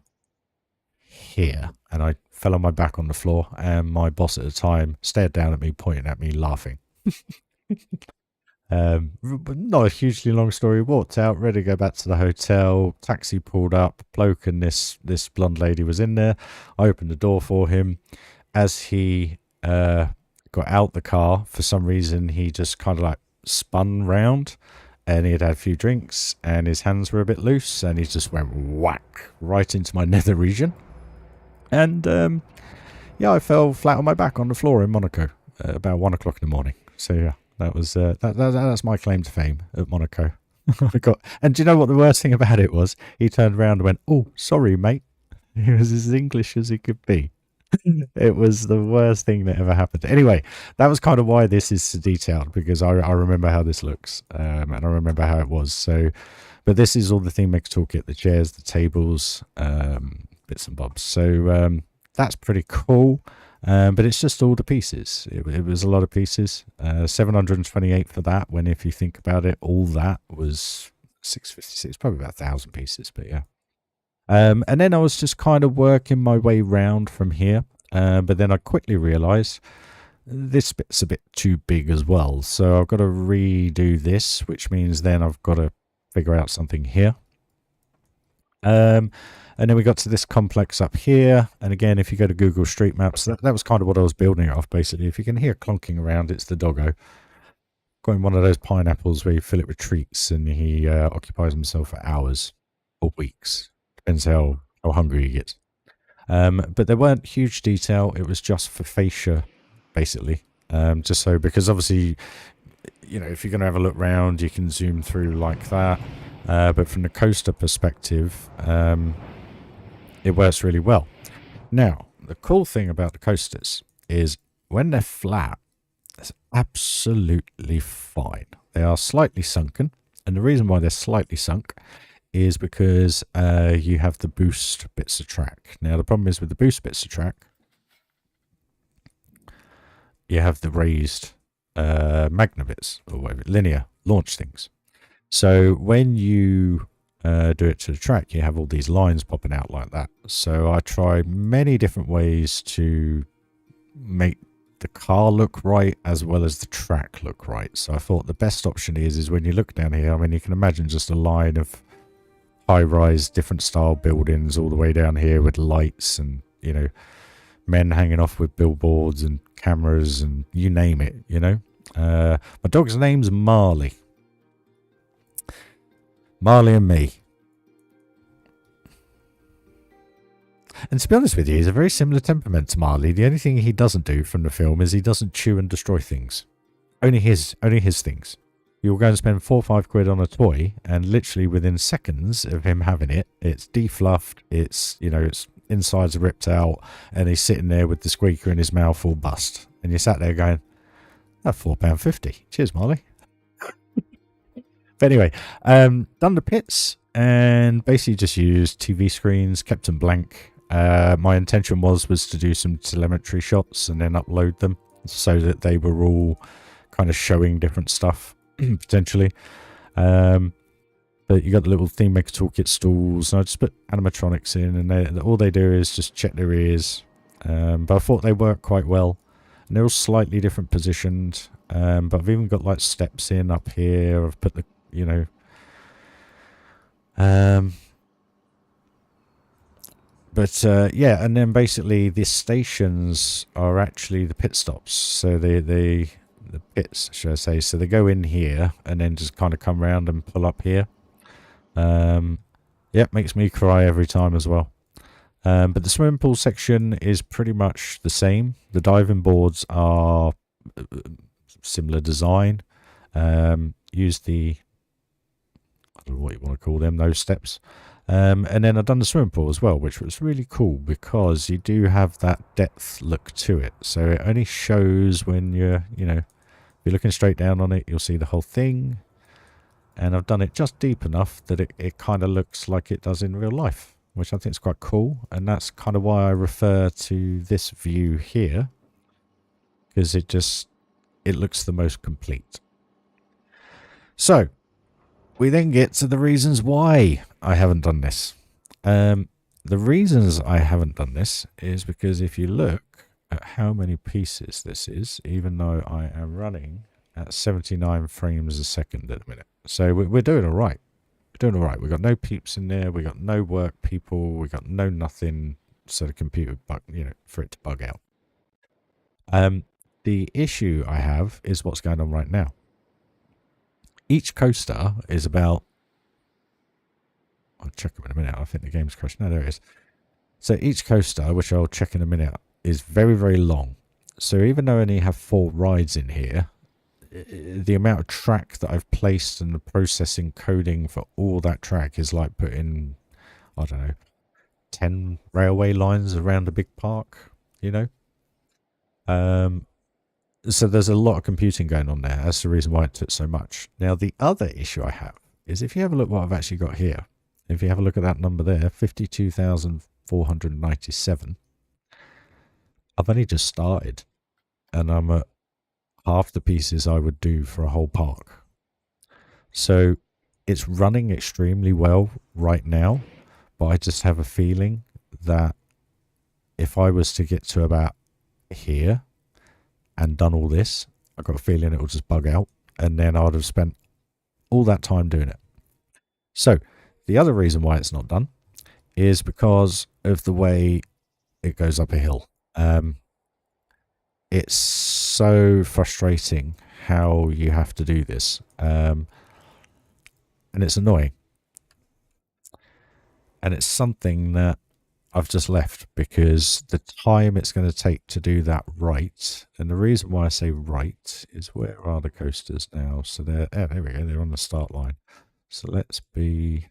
here, and I fell on my back on the floor, and my boss at the time stared down at me, pointing at me, laughing. Not a hugely long story. Walked out, ready to go back to the hotel. Taxi pulled up. Bloke and this blonde lady was in there. I opened the door for him. As he got out the car, for some reason he just kind of like spun round, and he had a few drinks, and his hands were a bit loose, and he just went whack right into my nether region. And yeah, I fell flat on my back on the floor in Monaco about 1 o'clock in the morning. So yeah, that was that's my claim to fame at Monaco. And do you know what the worst thing about it was? He turned around and went, "Oh, sorry, mate." He was as English as he could be. It was the worst thing that ever happened. Anyway, that was kind of why this is so detailed, because I remember how this looks, and I remember how it was. So, but this is all the theme maker toolkit: the chairs, the tables, bits and bobs. So that's pretty cool. But it's just all the pieces. It was a lot of pieces. 728 for that. When if you think about it, all that was 656, probably about 1,000 pieces. But yeah. And then I was just kind of working my way round from here. But then I quickly realised this bit's a bit too big as well. So I've got to redo this, which means then I've got to figure out something here. And then we got to this complex up here. And again, if you go to Google Street Maps, that was kind of what I was building it off, basically. If you can hear clonking around, it's the doggo. Got him one of those pineapples where you fill it with treats, and he occupies himself for hours or weeks. Depends how hungry he gets. But there weren't huge detail. It was just for fascia, basically. Just so, because obviously, you know, if you're going to have a look round, you can zoom through like that. But from the coaster perspective, it works really well. Now, the cool thing about the coasters is when they're flat, it's absolutely fine. They are slightly sunken. And the reason why they're slightly sunk is because you have the boost bits of track. Now, the problem is with the boost bits of track, you have the raised magna bits, or whatever, linear launch things. So when you do it to the track, you have all these lines popping out like that. So I tried many different ways to make the car look right as well as the track look right. So I thought the best option is when you look down here, I mean, you can imagine just a line of high-rise, different style buildings all the way down here with lights and, you know, men hanging off with billboards and cameras and you name it, you know. My dog's name's Marley. Marley and me. And to be honest with you, he's a very similar temperament to Marley. The only thing he doesn't do from the film is he doesn't chew and destroy things. Only his things. You'll go and spend 4 or 5 quid on a toy, and literally within seconds of him having it, it's defluffed, it's, you know, its insides are ripped out, and he's sitting there with the squeaker in his mouth all bust. And you sat there going, that's £4.50. Cheers, Marley. But anyway, done the pits, and basically just used TV screens, kept them blank. My intention was to do some telemetry shots and then upload them so that they were all kind of showing different stuff. Potentially, but you got the little theme maker toolkit stools, and I just put animatronics in, and all they do is just check their ears. But I thought they work quite well, and they're all slightly different positioned. But I've even got like steps in up here. I've put the, you know, yeah, and then basically the stations are actually the pit stops. So the pits, should I say. So they go in here and then just kind of come around and pull up here. Yeah, makes me cry every time as well. But the swimming pool section is pretty much the same. The diving boards are similar design. Use the, I don't know what you want to call them, those steps. And then I've done the swimming pool as well, which was really cool because you do have that depth look to it. So it only shows when you're, if you're looking straight down on it, you'll see the whole thing. And I've done it just deep enough that it kind of looks like it does in real life, which I think is quite cool. And that's kind of why I refer to this view here, because it looks the most complete. So we then get to the reasons why I haven't done this. The reasons I haven't done this is because if you look at how many pieces this is, even though I am running at 79 frames a second at the minute. So we're doing all right. We're doing all right. We've got no peeps in there. We got no work people. We got no nothing. So the computer bug, for it to bug out. The issue I have is what's going on right now. Each coaster is about, I'll check them in a minute. I think the game's crashed. No, there it is. So each coaster, which I'll check in a minute, is very, very long. So even though I only have 4 rides in here, the amount of track that I've placed and the processing coding for all that track is like putting, I don't know, 10 railway lines around a big park, So there's a lot of computing going on there. That's the reason why it took so much. Now, the other issue I have is if you have a look what I've actually got here, if you have a look at that number there, 52,497, I've only just started and I'm at half the pieces I would do for a whole park. So it's running extremely well right now, but I just have a feeling that if I was to get to about here and done all this, I've got a feeling it will just bug out, and then I would have spent all that time doing it. So the other reason why it's not done is because of the way it goes up a hill. It's so frustrating how you have to do this, and it's annoying, and it's something that I've just left because the time it's going to take to do that right, and the reason why I say right is where are the coasters now? So there we go, they're on the start line. So let's be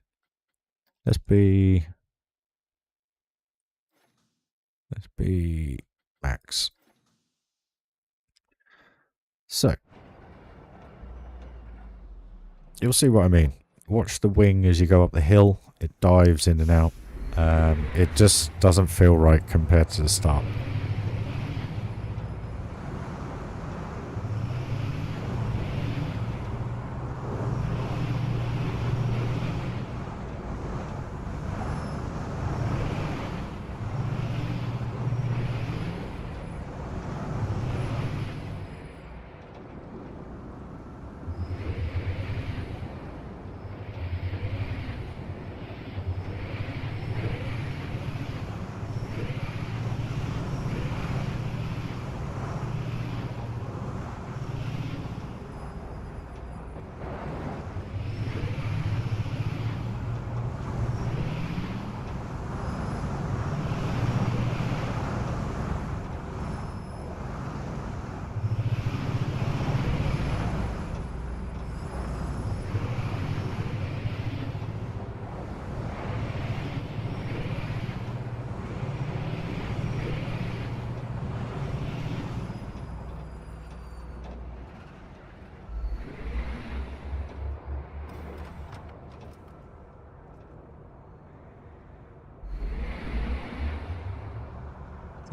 max. So you'll see what I mean. Watch the wing as you go up the hill. It dives in and out. It just doesn't feel right compared to the start.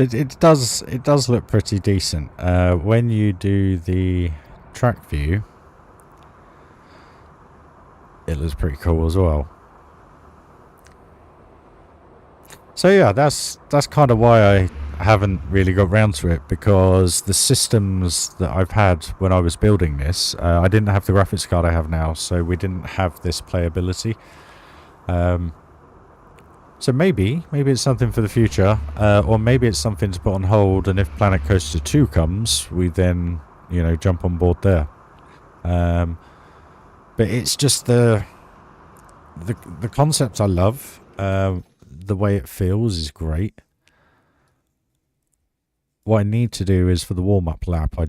It does look pretty decent. When you do the track view, it looks pretty cool as well. So yeah, that's kind of why I haven't really got round to it, because the systems that I've had when I was building this, I didn't have the graphics card I have now, so we didn't have this playability. So maybe it's something for the future, or maybe it's something to put on hold, and if Planet Coaster 2 comes, we then, jump on board there. But it's just the concept I love. The way it feels is great. what I need to do is for the warm-up lap, I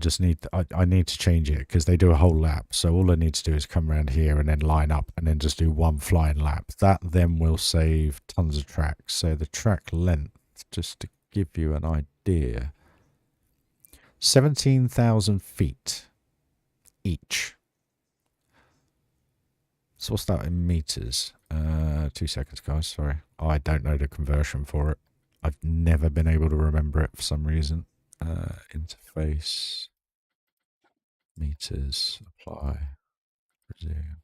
need to change it because they do a whole lap. So all I need to do is come around here and then line up and then just do one flying lap. That then will save tons of track. So the track length, just to give you an idea, 17,000 feet each. So what's that in meters? 2 seconds, guys. Sorry. I don't know the conversion for it. I've never been able to remember it for some reason. Interface, meters, apply, resume.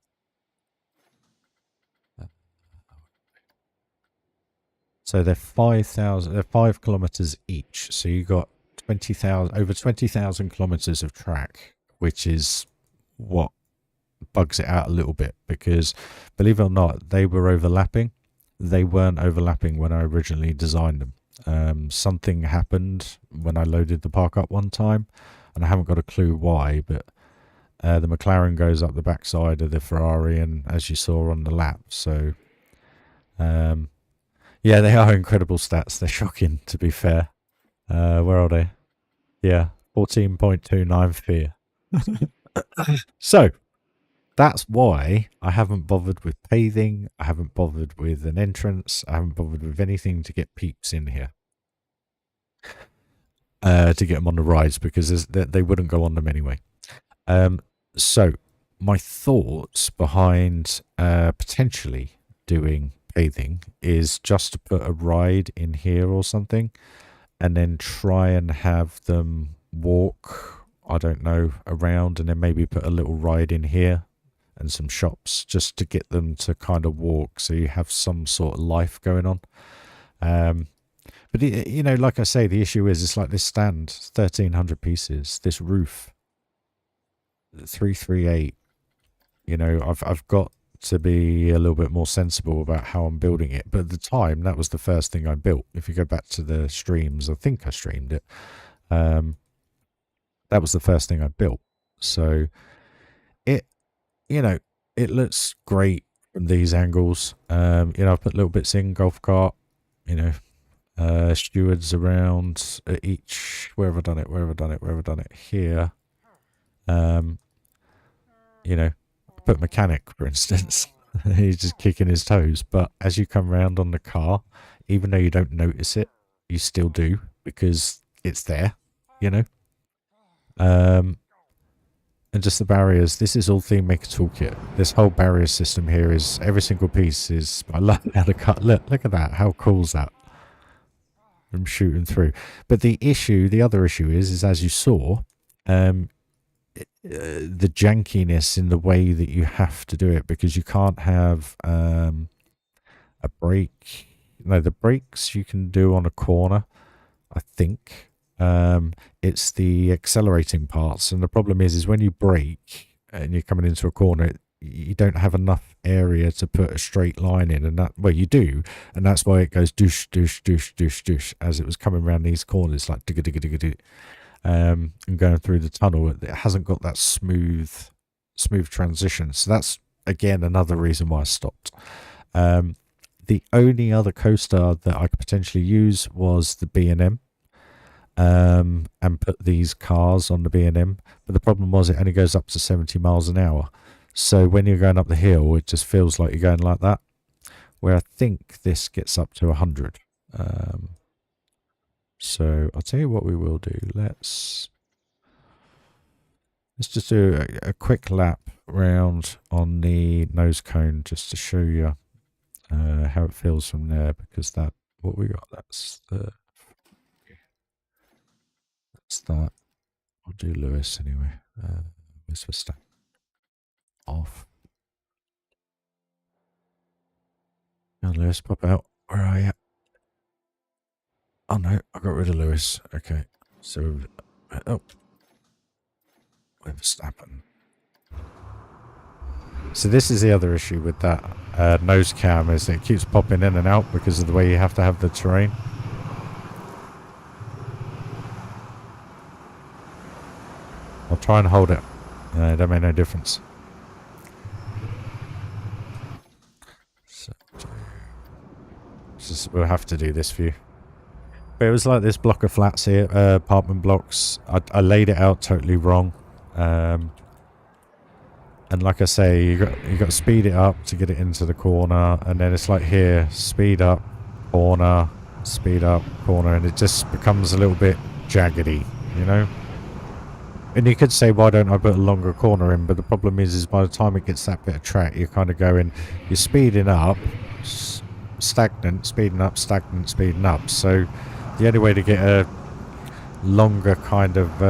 So they're 5,000. They're 5 kilometers each. So you got 20,000, over 20,000 kilometers of track, which is what bugs it out a little bit because, believe it or not, they were overlapping. They weren't overlapping when I originally designed them. Something happened when I loaded the park up one time, and I haven't got a clue why, but the McLaren goes up the backside of the Ferrari, and as you saw on the lap, so yeah, they are incredible stats. They're shocking, to be fair. Where are they? Yeah, 14.29 fear. So that's why I haven't bothered with paving. I haven't bothered with an entrance. I haven't bothered with anything to get peeps in here. To get them on the rides because they wouldn't go on them anyway. So my thoughts behind potentially doing paving is just to put a ride in here or something and then try and have them walk, I don't know, around, and then maybe put a little ride in here and some shops just to get them to kind of walk so you have some sort of life going on. But, you know, like I say, the issue is it's like this stand, 1,300 pieces, this roof, 338. You know, I've got to be a little bit more sensible about how I'm building it. But at the time, that was the first thing I built. If you go back to the streams, I think I streamed it. That was the first thing I built. So it, you know, it looks great from these angles. You know, I've put little bits in, golf cart, you know, stewards around at each, where have I done it here. You know, put mechanic, for instance. He's just kicking his toes, but as you come around on the car, even though you don't notice it, you still do because it's there, you know. And just the barriers, this is all Theme Maker Toolkit. This whole barrier system here is, every single piece is, I love how to cut, look at that, how cool is that? I'm shooting through. But the other issue is as you saw, the jankiness in the way that you have to do it, because you can't have a brake. No, the brakes you can do on a corner, I think. It's the accelerating parts, and the problem is when you brake and you're coming into a corner, you don't have enough area to put a straight line in, and that, well, you do, and that's why it goes doosh doosh doosh doosh doosh as it was coming around these corners, like digga digga digga digga. And going through the tunnel, it hasn't got that smooth transition. So that's again another reason why I stopped. The only other coaster that I could potentially use was the B&M, and put these cars on the B&M. But the problem was it only goes up to 70 miles an hour. So when you're going up the hill, it just feels like you're going like that. Where I think this gets up to 100. So I'll tell you what we will do. Let's just do a quick lap round on the nose cone just to show you how it feels from there, because that, what we got, that's that. I'll do Lewis anyway. Where's the stack? Off. Now Lewis, pop out. Where are you? Oh no, I got rid of Lewis. Okay, so oh, where's Verstappen? So this is the other issue with that nose cam, is it keeps popping in and out because of the way you have to have the terrain. I'll try and hold it. That made no difference. So we'll have to do this for you. But it was like this block of flats here, apartment blocks. I laid it out totally wrong. And like I say, you got to speed it up to get it into the corner, and then it's like here, speed up, corner, speed up, corner, and it just becomes a little bit jaggedy, you know? And you could say, why don't I put a longer corner in? But the problem is by the time it gets that bit of track, you're kind of going, you're speeding up, stagnant, speeding up, stagnant, speeding up. So the only way to get a longer kind of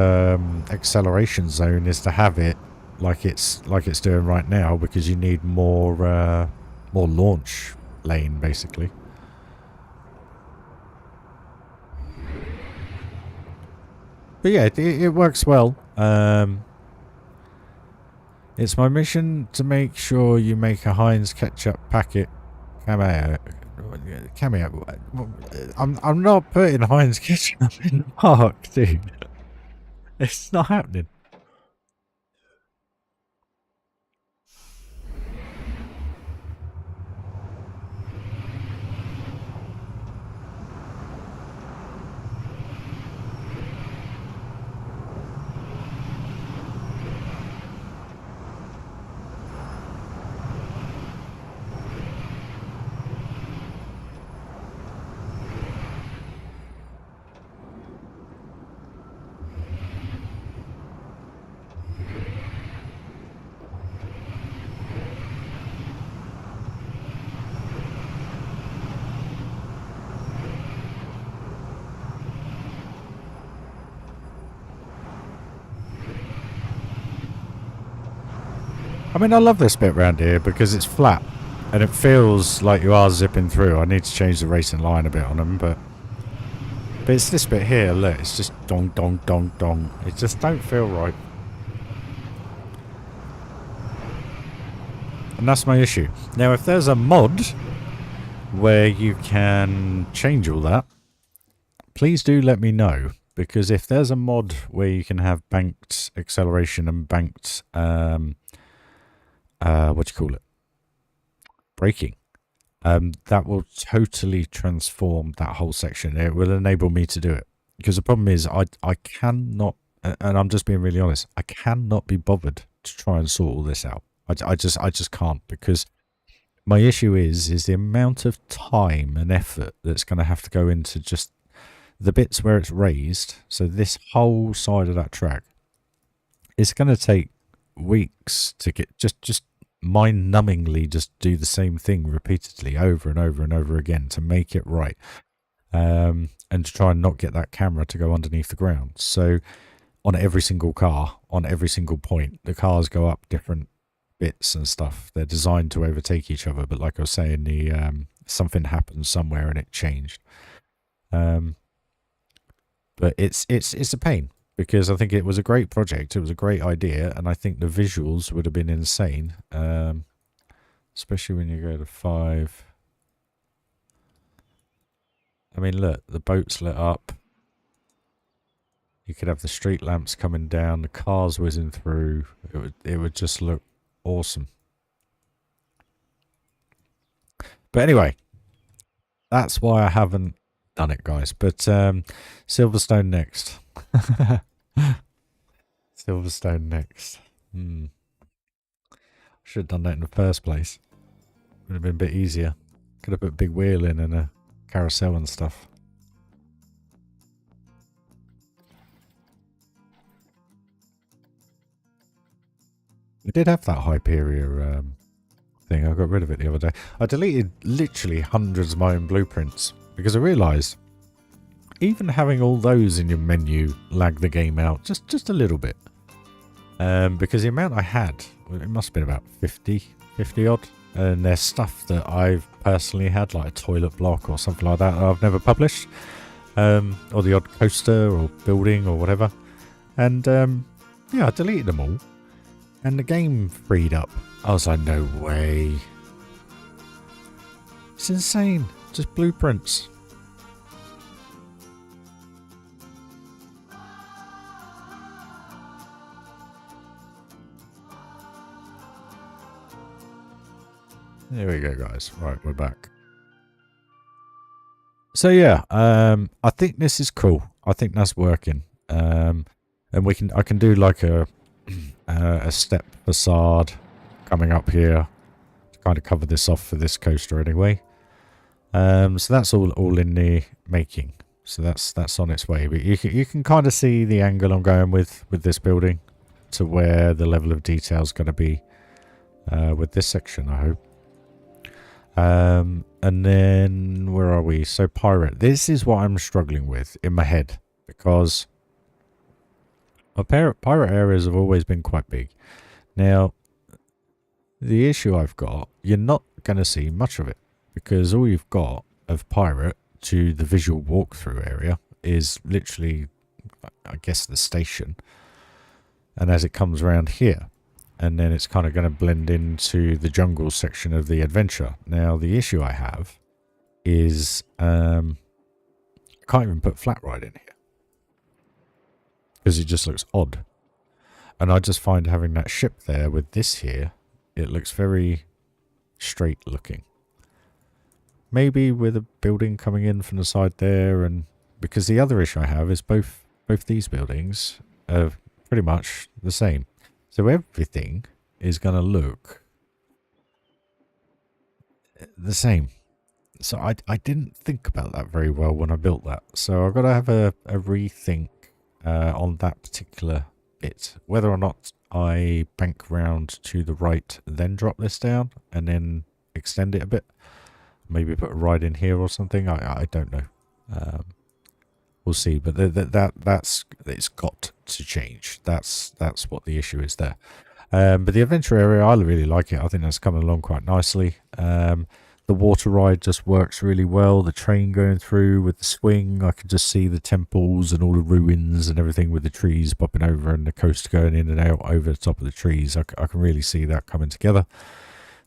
acceleration zone is to have it like it's doing right now, because you need more launch lane, basically. But yeah, it works well. It's my mission to make sure you make a Heinz ketchup packet cameo. I'm not putting Heinz ketchup in the park, dude. It's not happening. I mean, I love this bit around here because it's flat and it feels like you are zipping through. I need to change the racing line a bit on them, but it's this bit here, look, it's just dong, dong, dong, dong. It just don't feel right. And that's my issue. Now, if there's a mod where you can change all that, please do let me know. Because if there's a mod where you can have banked acceleration and banked what do you call it? Braking. That will totally transform that whole section. It will enable me to do it. Because the problem is I cannot, and I'm just being really honest, I cannot be bothered to try and sort all this out. I just can't, because my issue is the amount of time and effort that's going to have to go into just the bits where it's raised. So this whole side of that track, it's going to take weeks to get just mind-numbingly just do the same thing repeatedly over and over and over again to make it right, and to try and not get that camera to go underneath the ground. So on every single car, on every single point, the cars go up different bits and stuff. They're designed to overtake each other, but like I was saying, the something happened somewhere and it changed. But it's a pain, because I think it was a great project, it was a great idea, and I think the visuals would have been insane, especially when you go to 5. I mean, look, the boat's lit up. You could have the street lamps coming down, the cars whizzing through. It would just look awesome. But anyway, that's why I haven't done it, guys. But Silverstone next. Silverstone next. Should have done that in the first place. Would have been a bit easier. Could have put a big wheel in and a carousel and stuff. I did have that Hyperion thing. I got rid of it the other day. I deleted literally hundreds of my own blueprints because I realised even having all those in your menu lagged the game out just a little bit. Because the amount I had, it must have been about 50 odd. And there's stuff that I've personally had, like a toilet block or something like that I've never published. Or the odd coaster or building or whatever. And yeah, I deleted them all. And the game freed up. I was like, no way. It's insane. Just blueprints. There we go, guys. Right, we're back. So yeah, I think this is cool. I think that's working. And I can do like a step facade coming up here to kind of cover this off for this coaster anyway. So that's all in the making. So that's on its way. But you can kind of see the angle I'm going with this building to where the level of detail is going to be with this section, I hope. And then where are we? So pirate. This is what I'm struggling with in my head because my pirate areas have always been quite big. Now, the issue I've got, you're not going to see much of it because all you've got of pirate to the visual walkthrough area is literally, I guess, the station. And as it comes around here, and then it's kind of going to blend into the jungle section of the adventure. Now, the issue I have is I can't even put flat ride in here because it just looks odd. And I just find having that ship there with this here, it looks very straight looking. Maybe with a building coming in from the side there, and because the other issue I have is both these buildings are pretty much the same. So everything is going to look the same. So I didn't think about that very well when I built that. So I've got to have a rethink on that particular bit. Whether or not I bank round to the right, then drop this down, and then extend it a bit. Maybe put a ride in here or something. I don't know. We'll see, but that's it's got to change. That's what the issue is there. But the adventure area, I really like it. I think that's coming along quite nicely. The water ride just works really well. The train going through with the swing, I can just see the temples and all the ruins and everything with the trees popping over and the coast going in and out over the top of the trees. I can really see that coming together.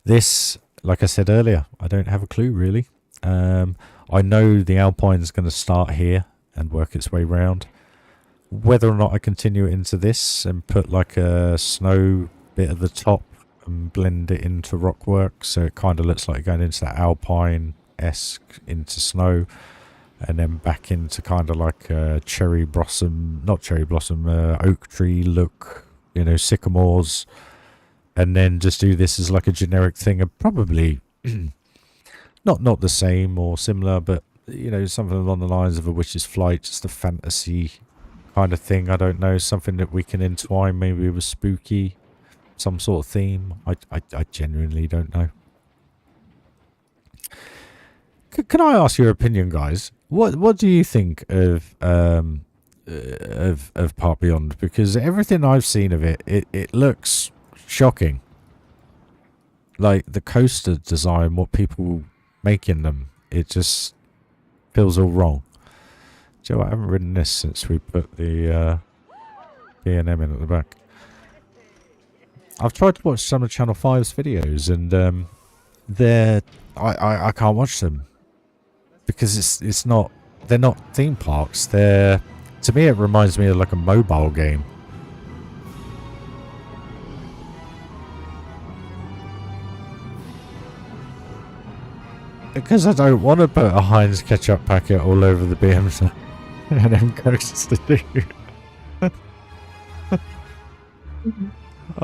This, like I said earlier, I don't have a clue really. I know the Alpine is going to start here and work its way round. Whether or not I continue it into this and put like a snow bit at the top and blend it into rockwork so it kind of looks like going into that Alpine-esque into snow and then back into kind of like a cherry blossom, not cherry blossom, oak tree look, you know, sycamores, and then just do this as like a generic thing and probably not the same or similar, but you know, something along the lines of a Witch's Flight, just a fantasy kind of thing. I don't know, something that we can entwine maybe with spooky, some sort of theme. I genuinely don't know. Can I ask your opinion, guys? What do you think of Park Beyond? Because everything I've seen of it looks shocking. Like the coaster design, what people make in them, it just feels all wrong. Joe, I haven't ridden this since we put the B&M in at the back. I've tried to watch some of Channel 5's videos and I can't watch them because it's not, they're not theme parks. To me it reminds me of like a mobile game. Because I don't want to put a Heinz ketchup packet all over the BMs and then coasters to do.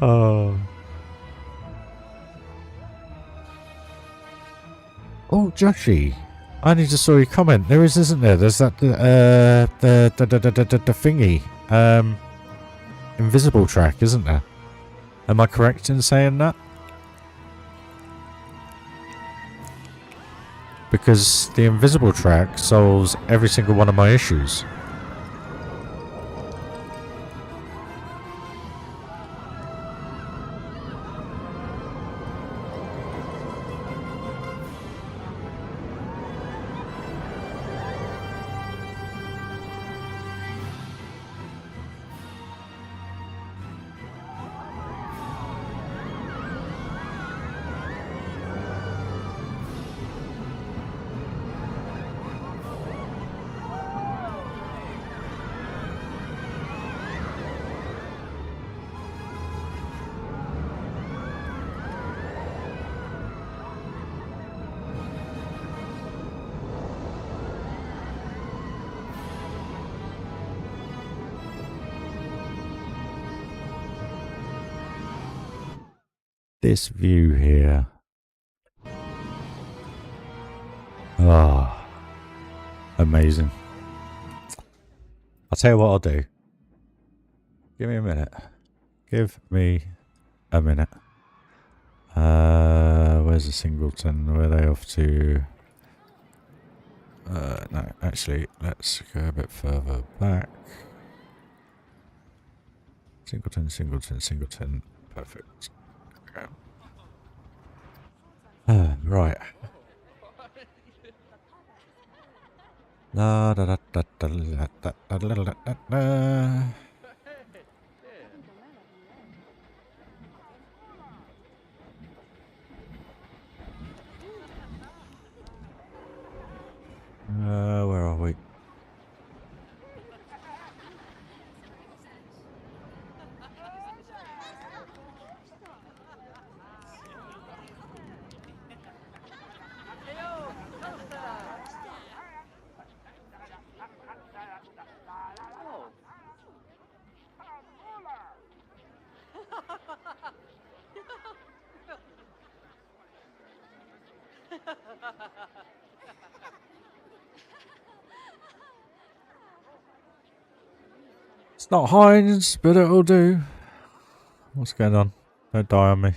Oh. Oh, Joshy. I only just saw your comment. There isn't there? There's that the thingy. Invisible track, isn't there? Am I correct in saying that? Because the invisible track solves every single one of my issues. this view here. Oh, amazing. I'll tell you what I'll do. Give me a minute. Give me a minute. Where's the singleton? Where are they off to? No, actually, let's go a bit further back. Singleton, singleton, singleton. Perfect. Okay. Right. La da da da da da da da da da da da. Where are we? It's not Heinz, but it'll do. What's going on? Don't die on me.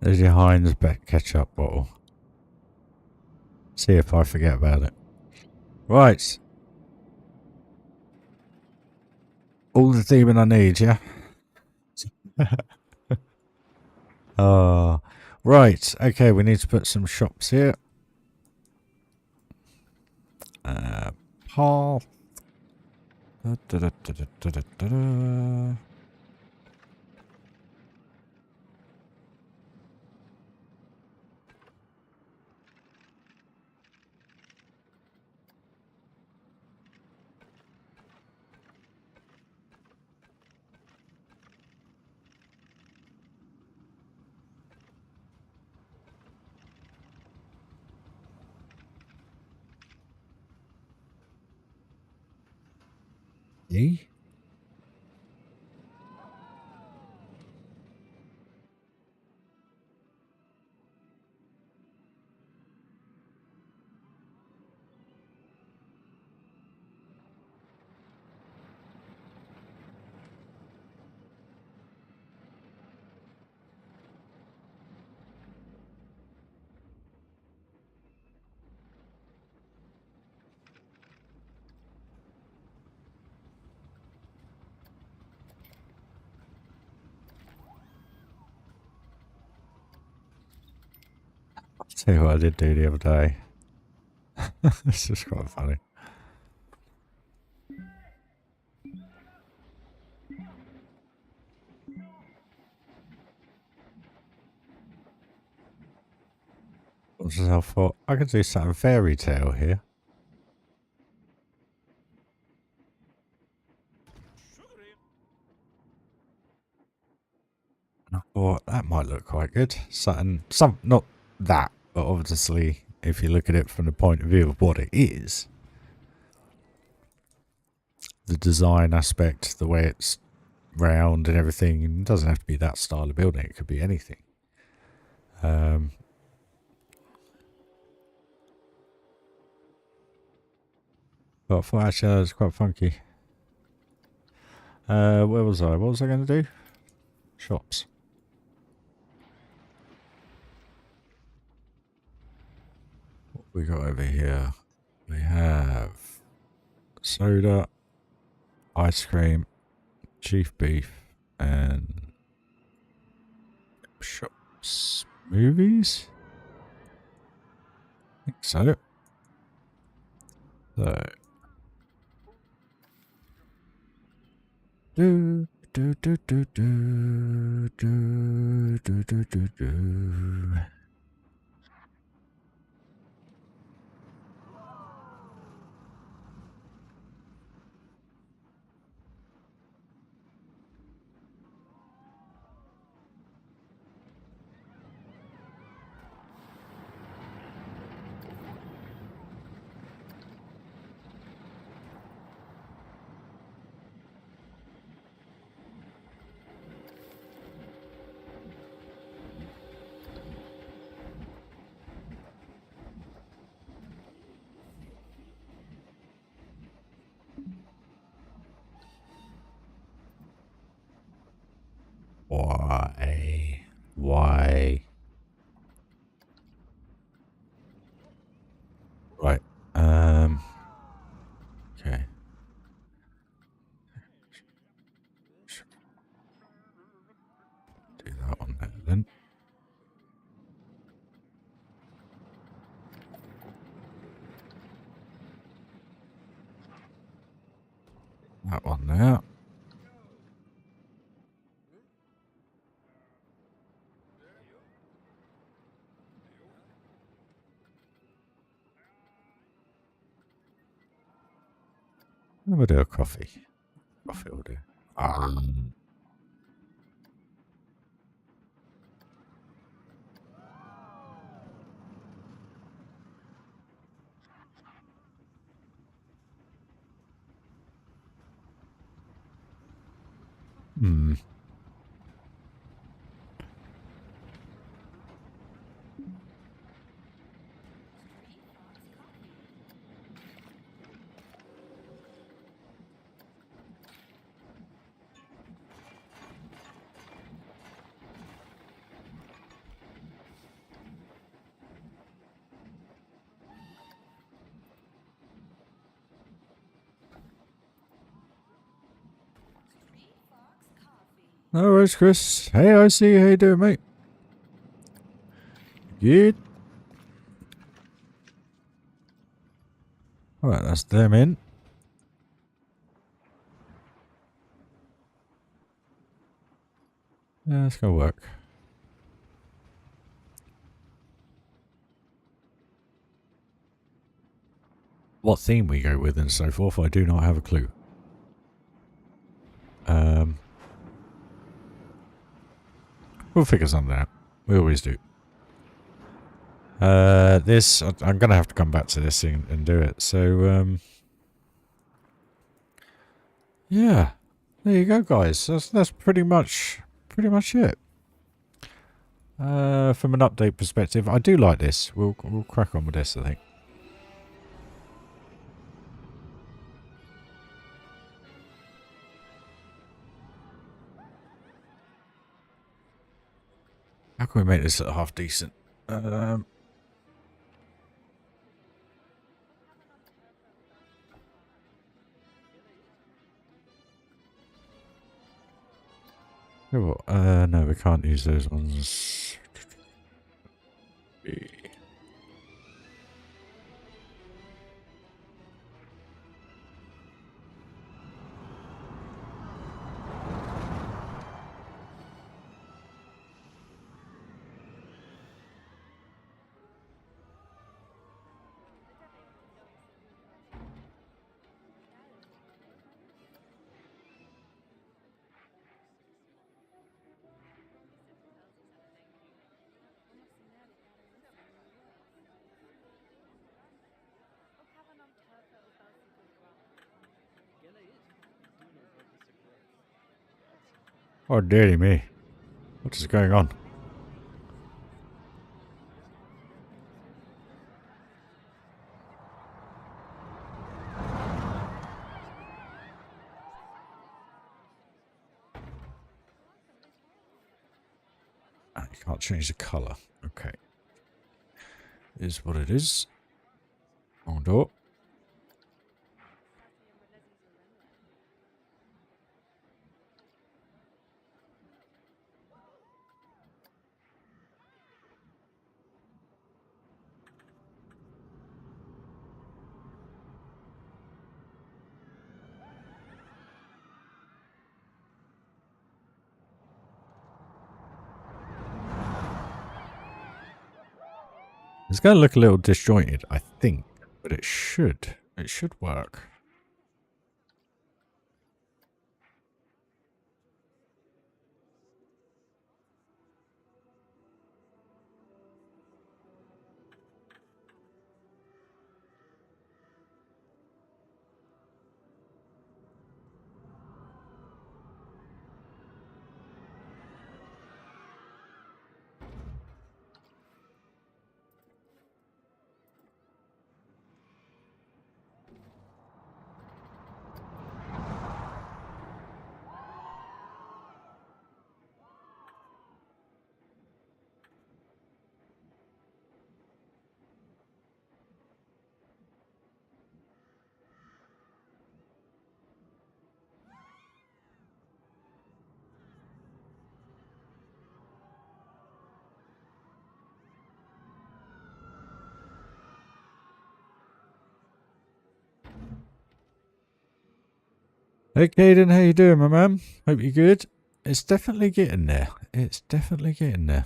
There's your Heinz ketchup bottle. See if I forget about it. Right. All the demon I need, yeah? Right. Okay, we need to put some shops here. Paul. Da, da, da, da, da, da, da, da. E? I'll tell you what I did do the other day. This is quite funny. I thought I could do something fairy tale here. I thought that might look quite good. Something, not that, but obviously, if you look at it from the point of view of what it is, the design aspect, the way it's round and everything, it doesn't have to be that style of building. It could be anything. But I thought actually that was quite funky. Where was I? What was I going to do? Shops. What we got over here? We have soda, ice cream, chief beef, and shops. Movies? I think so. So. Why? Why? Right. Okay. Do that one there then. That one there. We'll do a coffee. Coffee will do. No worries, Chris. Hey, I see you. How you doing, mate? Good. Alright, that's them in. Yeah, that's gonna work. What theme we go with and so forth, I do not have a clue. We'll figure something out. We always do. This, I'm gonna have to come back to this thing and do it. So, yeah, there you go, guys. That's pretty much it. From an update perspective, I do like this. We'll crack on with this, I think. How can we make this half decent? No, we can't use those ones. Oh, dearie me. What is going on? You can't change the colour. Okay. Is what it is. On door. It's going to look a little disjointed, I think, but it should work. Hey Caden, how you doing, my man? Hope you're good. It's definitely getting there. It's definitely getting there.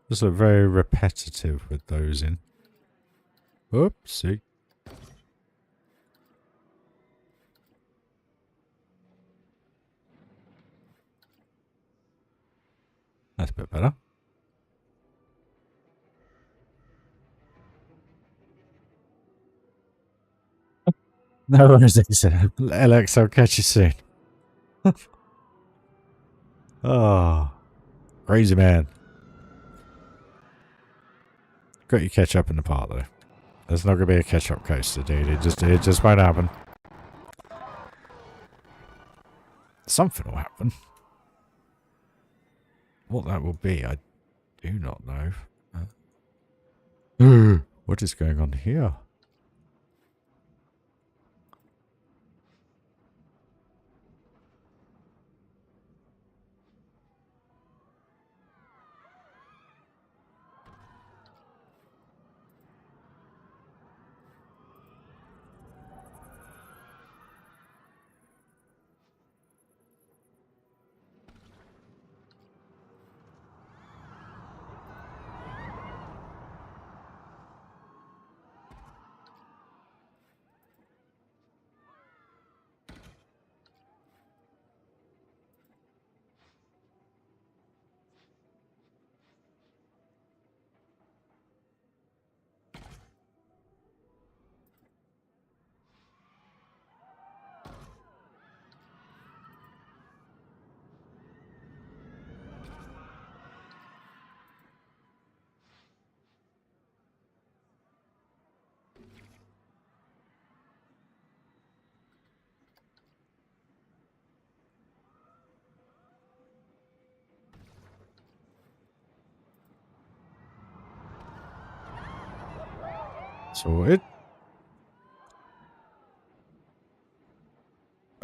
Just look very repetitive with those in. Oopsie. That's a bit better. No worries, Alex, I'll catch you soon. Oh, crazy man. Got you catch up in the part though. There's not gonna be a catch up coaster, dude. It just won't happen. Something will happen. What that will be, I do not know. What is going on here? Sorted.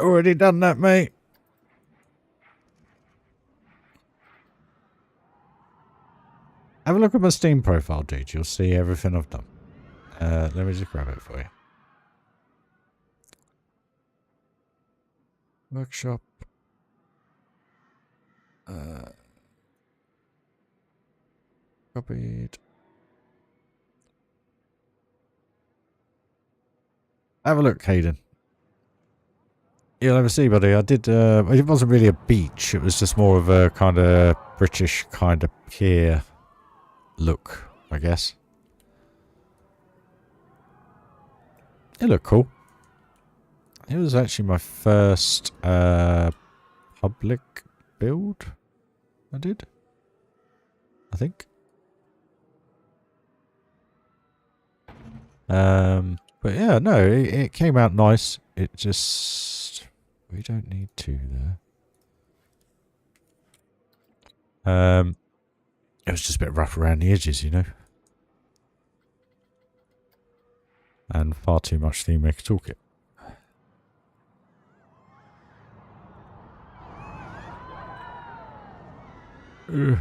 Already done that, mate. Have a look at my Steam profile, dude. You'll see everything I've done. Let me just grab it for you. Workshop. Copied. Have a look, Hayden. You'll never see, buddy. I did, it wasn't really a beach. It was just more of a kind of British kind of pier look I guess. It looked cool. It was actually my first public build I did, I think. But yeah, no, it came out nice. It just... We don't need to there. It was just a bit rough around the edges, you know. And far too much Theme Maker Toolkit. Ugh.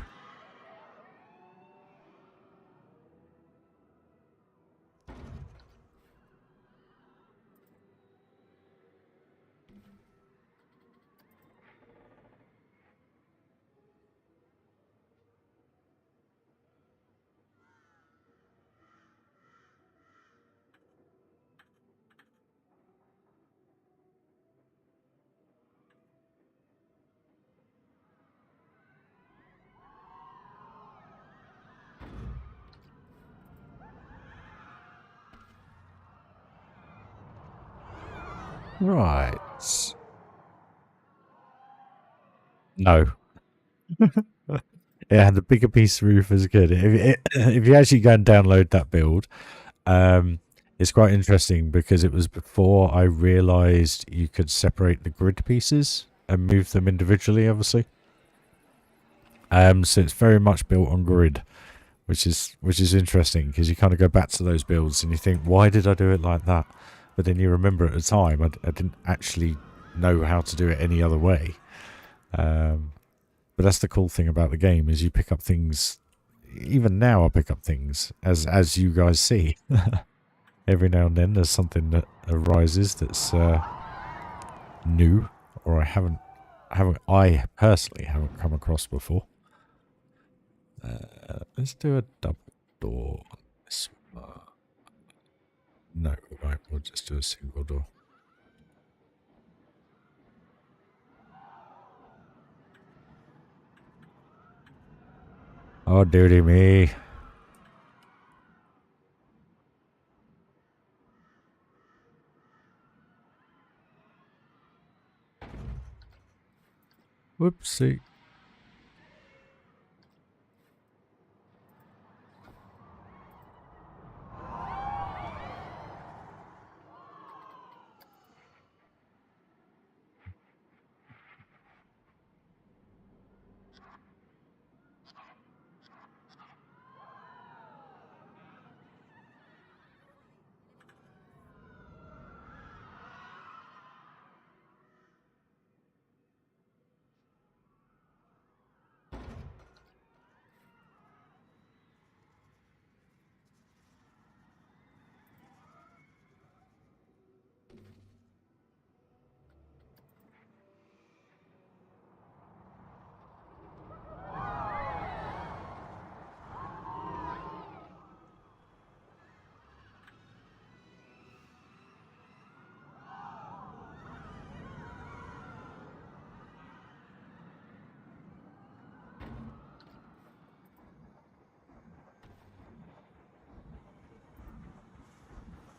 Right. No. Yeah, the bigger piece roof is good. If you actually go and download that build, it's quite interesting because it was before I realised you could separate the grid pieces and move them individually, obviously. So it's very much built on grid, which is interesting because you kind of go back to those builds and you think, why did I do it like that? But then you remember at the time I didn't actually know how to do it any other way. But that's the cool thing about the game is you pick up things. Even now I pick up things as you guys see. Every now and then there's something that arises that's new, or I personally haven't come across before. Let's do a double door on this one. No, right, we'll just do a single door. Oh, duty me. Whoopsie.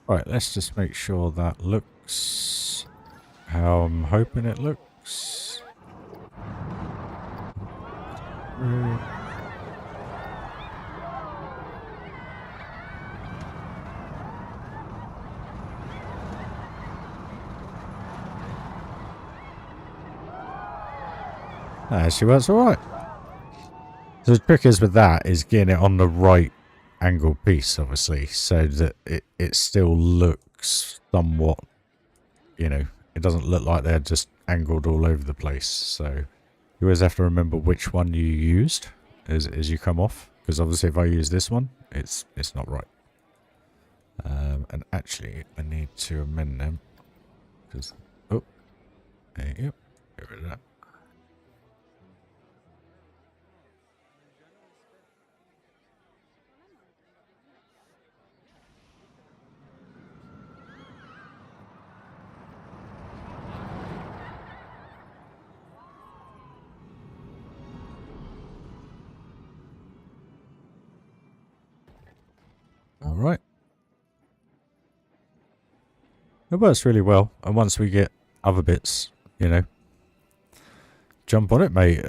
Right, let's just make sure that looks how I'm hoping it looks. That actually works alright. So the trick is with that is getting it on the right angle piece, obviously, so that it still looks somewhat, you know, it doesn't look like they're just angled all over the place. So you always have to remember which one you used as you come off, because obviously if I use this one, it's not right. And actually I need to amend them because oh, there you go, get rid of that. It works really well. And once we get other bits, you know, jump on it, mate.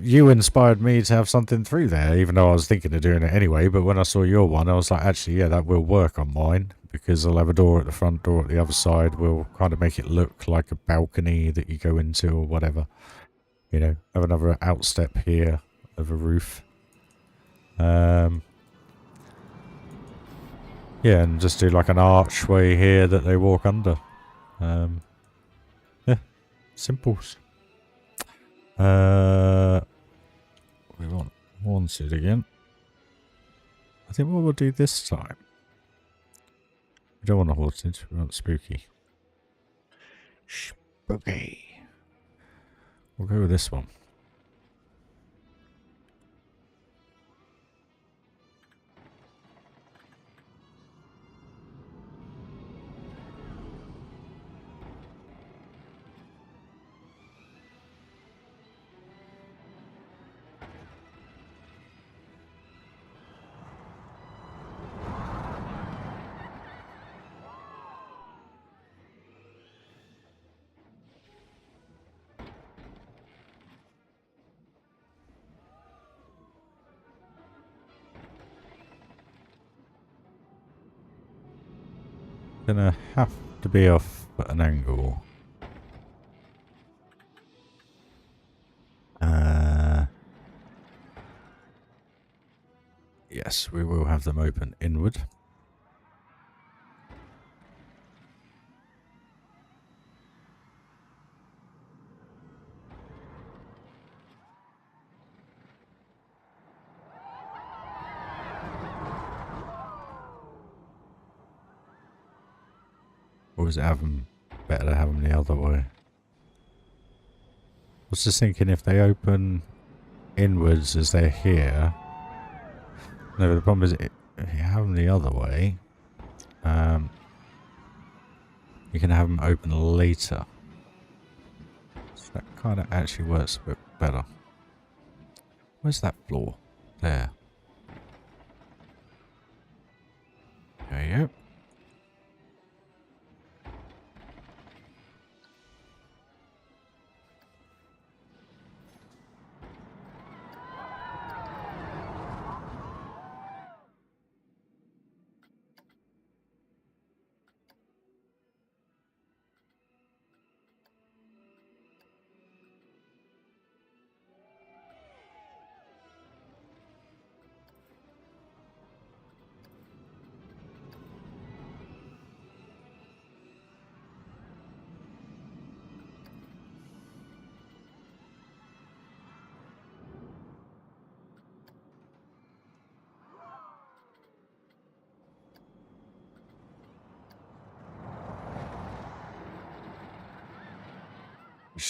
You inspired me to have something through there, even though I was thinking of doing it anyway. But when I saw your one, I was like, actually, yeah, that will work on mine, because I'll have a door at the front, door at the other side. We'll kind of make it look like a balcony that you go into or whatever. You know, have another outstep here of a roof. Yeah, and just do like an archway here that they walk under. Yeah, simples. We want haunted again. I think what we'll do this time. We don't want a haunted, we want spooky. Spooky. We'll go with this one. Gonna have to be off at an angle. Yes, we will have them open inward. Or is it better to have them the other way? I was just thinking if they open inwards as they're here. No, the problem is if you have them the other way, you can have them open later. So that kind of actually works a bit better. Where's that floor? There. There you go.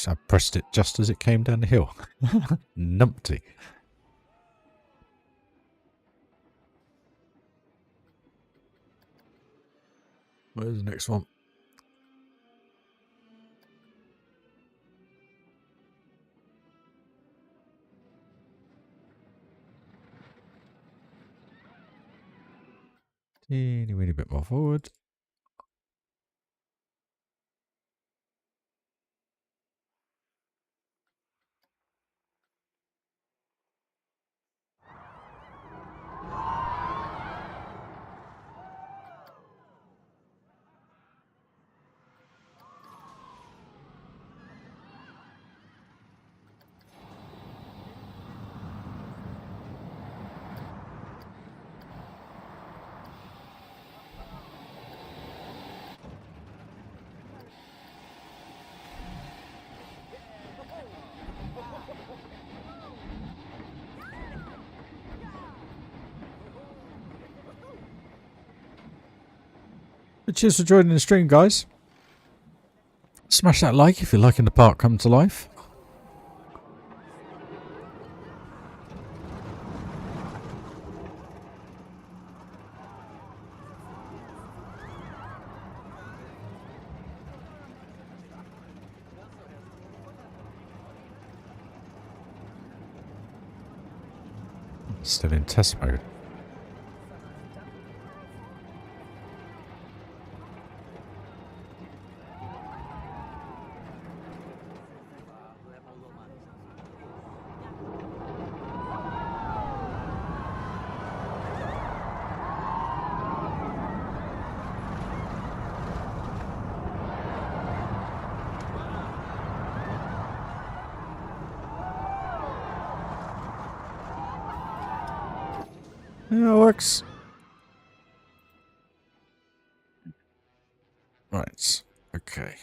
I pressed it just as it came down the hill. Numpty. Where's the next one? Teeny weeny bit more forward. Cheers for joining the stream, guys. Smash that like if you're liking the park come to life. Still in test mode. Yeah, it works. Right. Okay.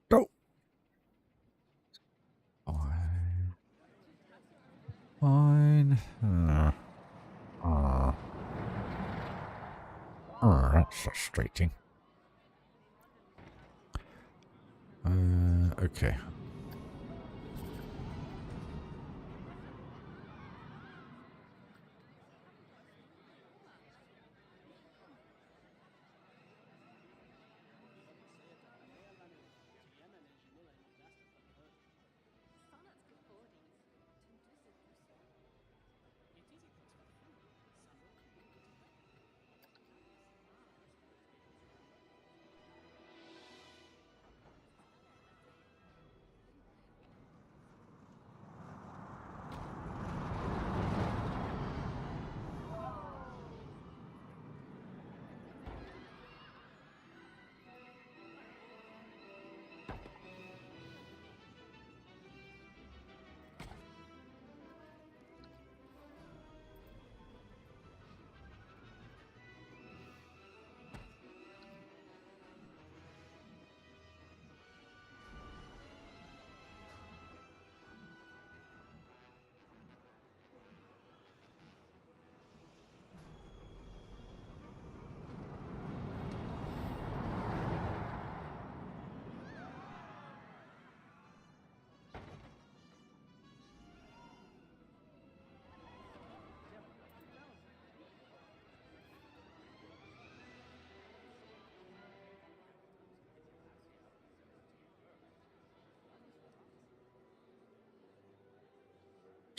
Go. Fine. Fine. That's frustrating. Okay.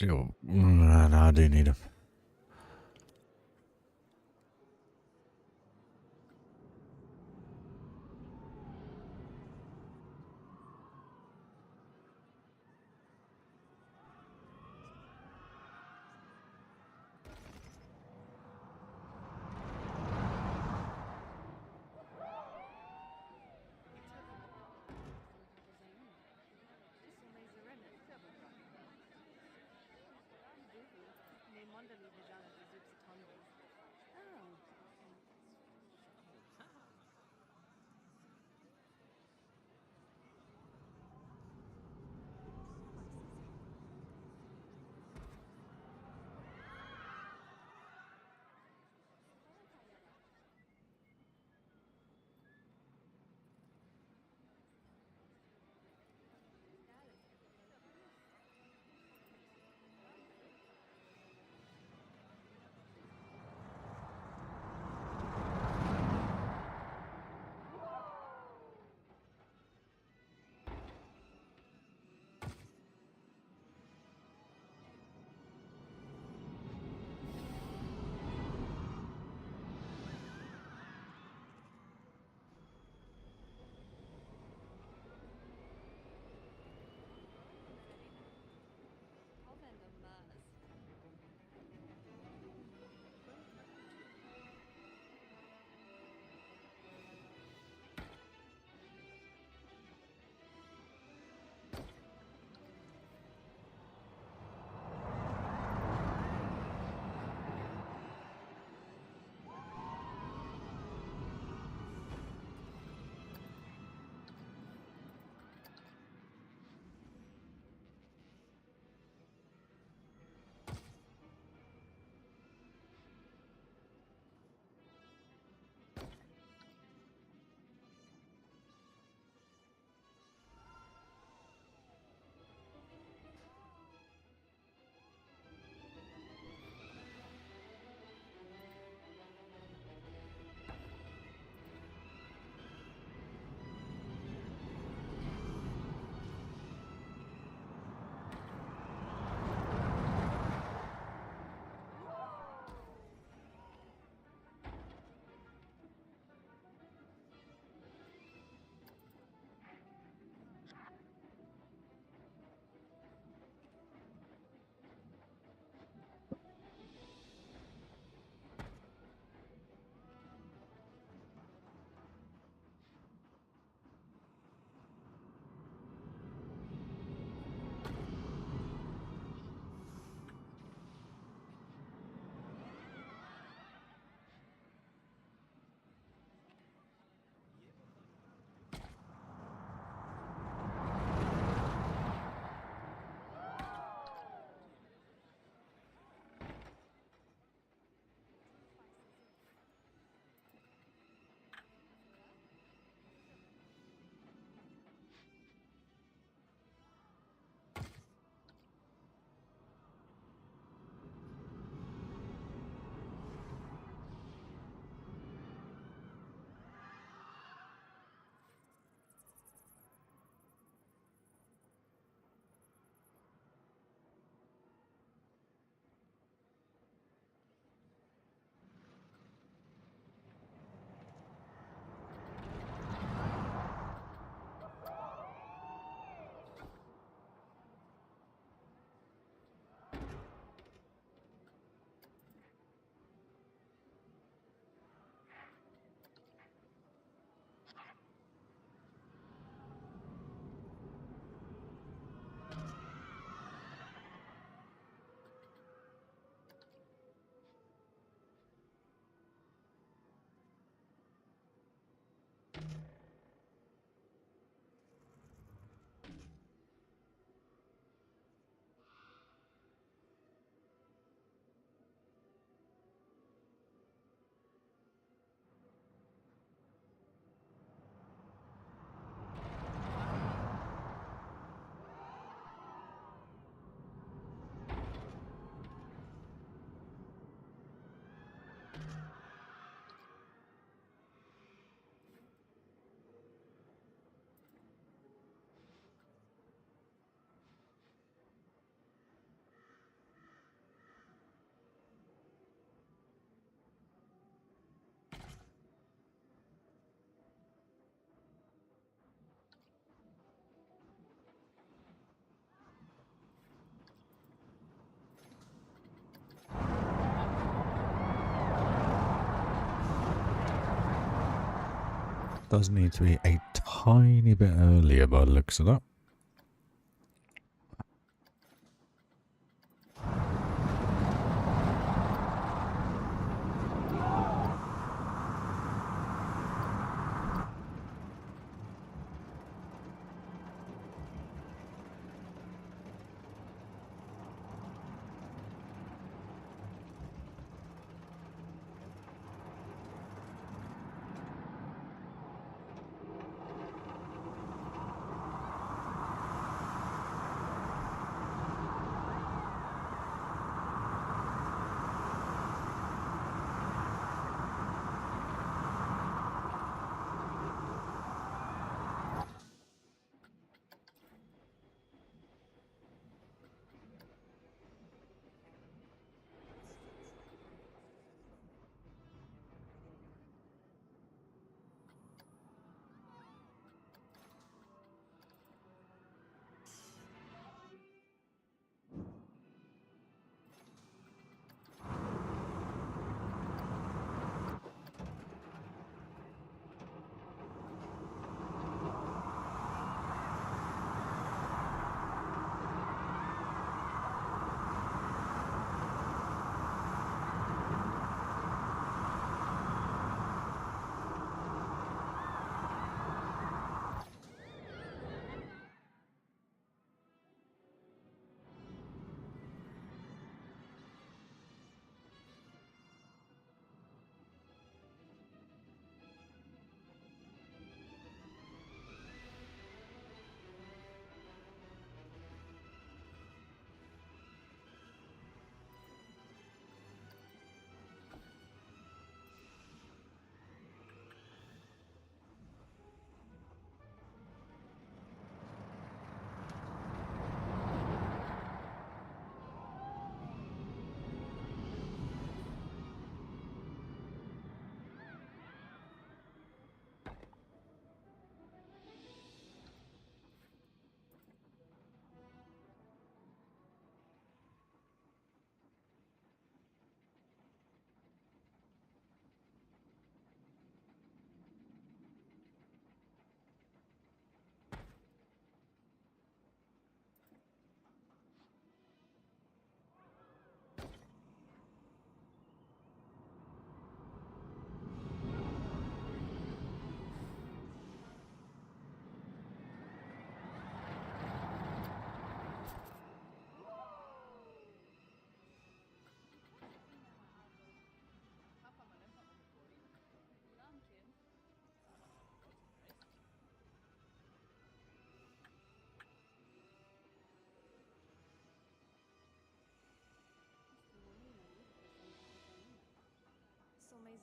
No, I do need him. Does need to be a tiny bit earlier by the looks of that.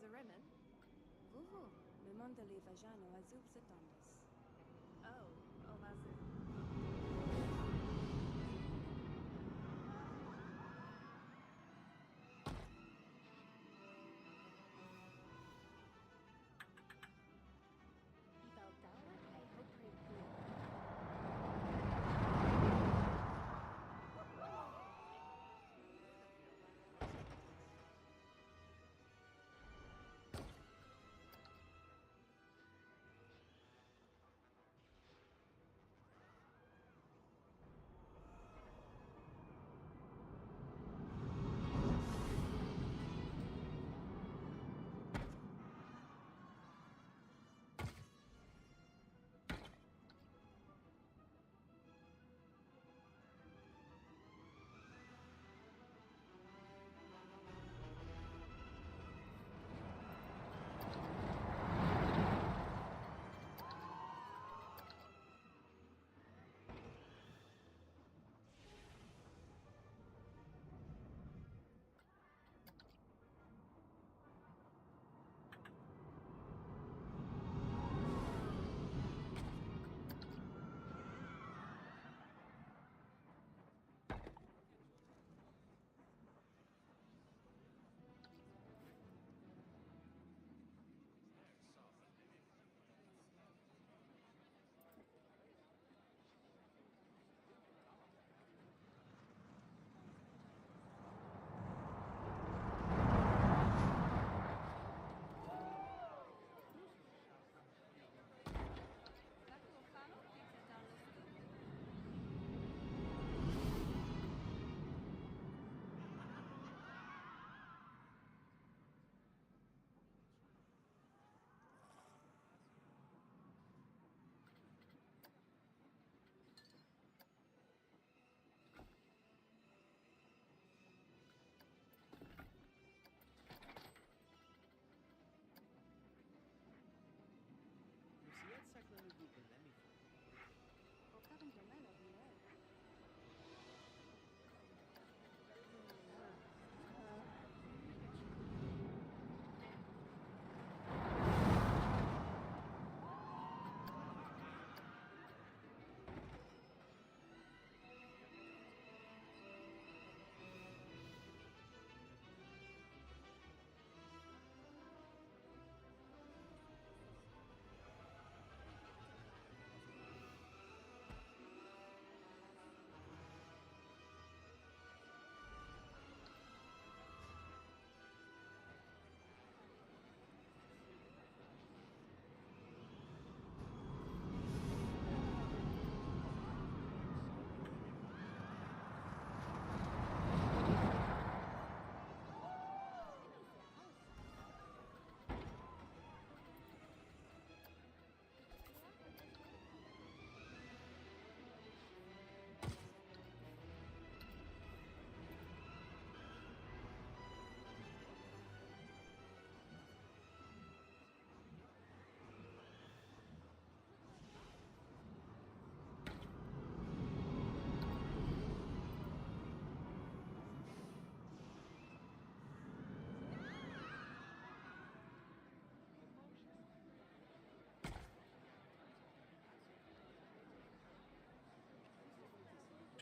Zeriman? Vuvu, le monde les vagano azul setandos. Oh, mazur.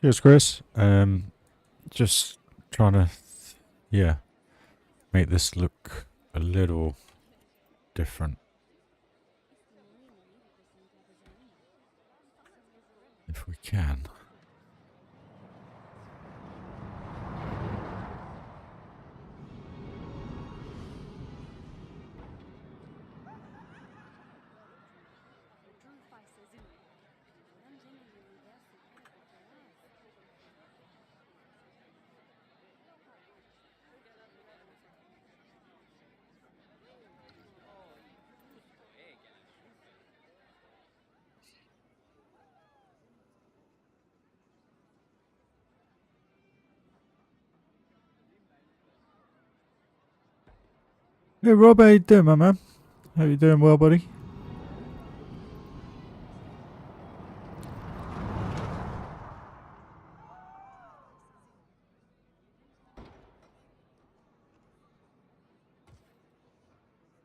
Cheers, Chris. Just trying to, yeah, make this look a little different. If we can. Hey Rob, how you doing, my man? How you doing, well, buddy?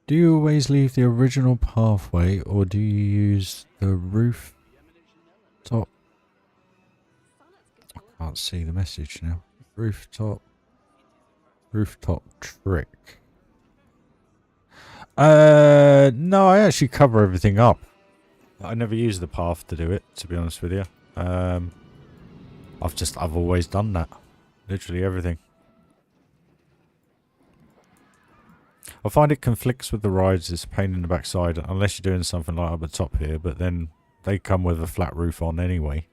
Do you always leave the original pathway, or do you use the roof top? I can't see the message now. Rooftop trick. No, I actually cover everything up. I never use the path to do it, to be honest with you. I've always done that. Literally everything. I find it conflicts with the rides. It's a pain in the backside, unless you're doing something like up the top here, but then they come with a flat roof on anyway.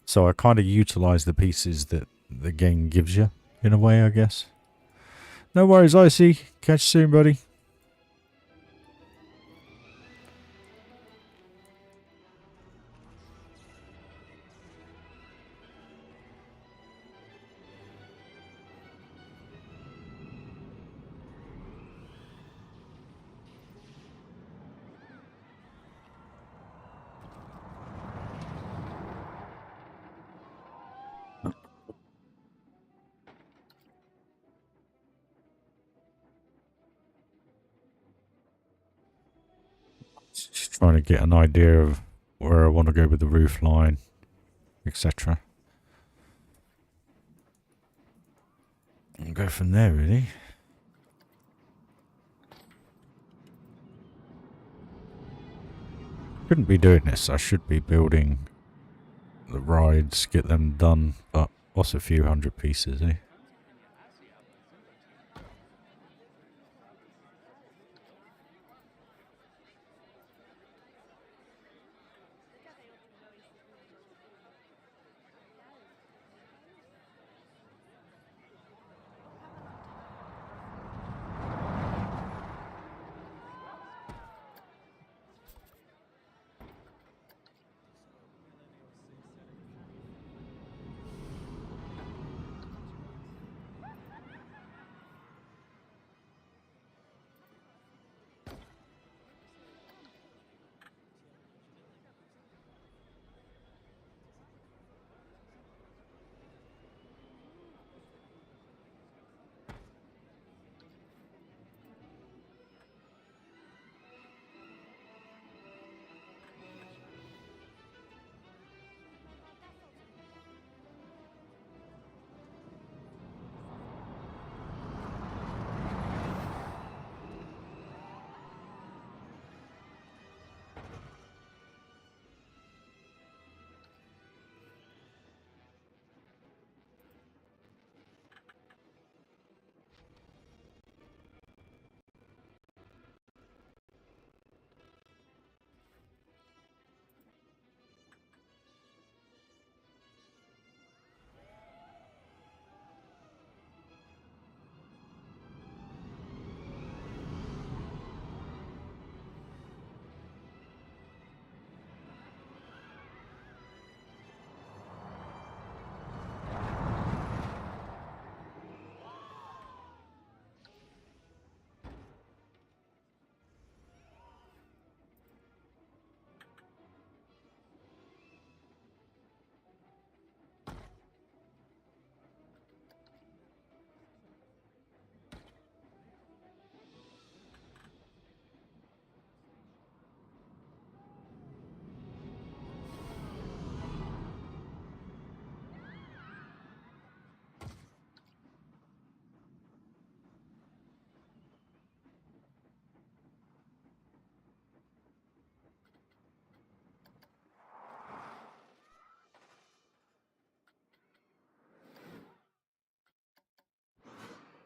So I kind of utilize the pieces that the game gives you, in a way, I guess. No worries, Icy. Catch you soon, buddy. Just trying to get an idea of where I want to go with the roof line, etc. And go from there, really. Shouldn't be doing this. I should be building the rides, get them done, but what's a few hundred pieces, eh?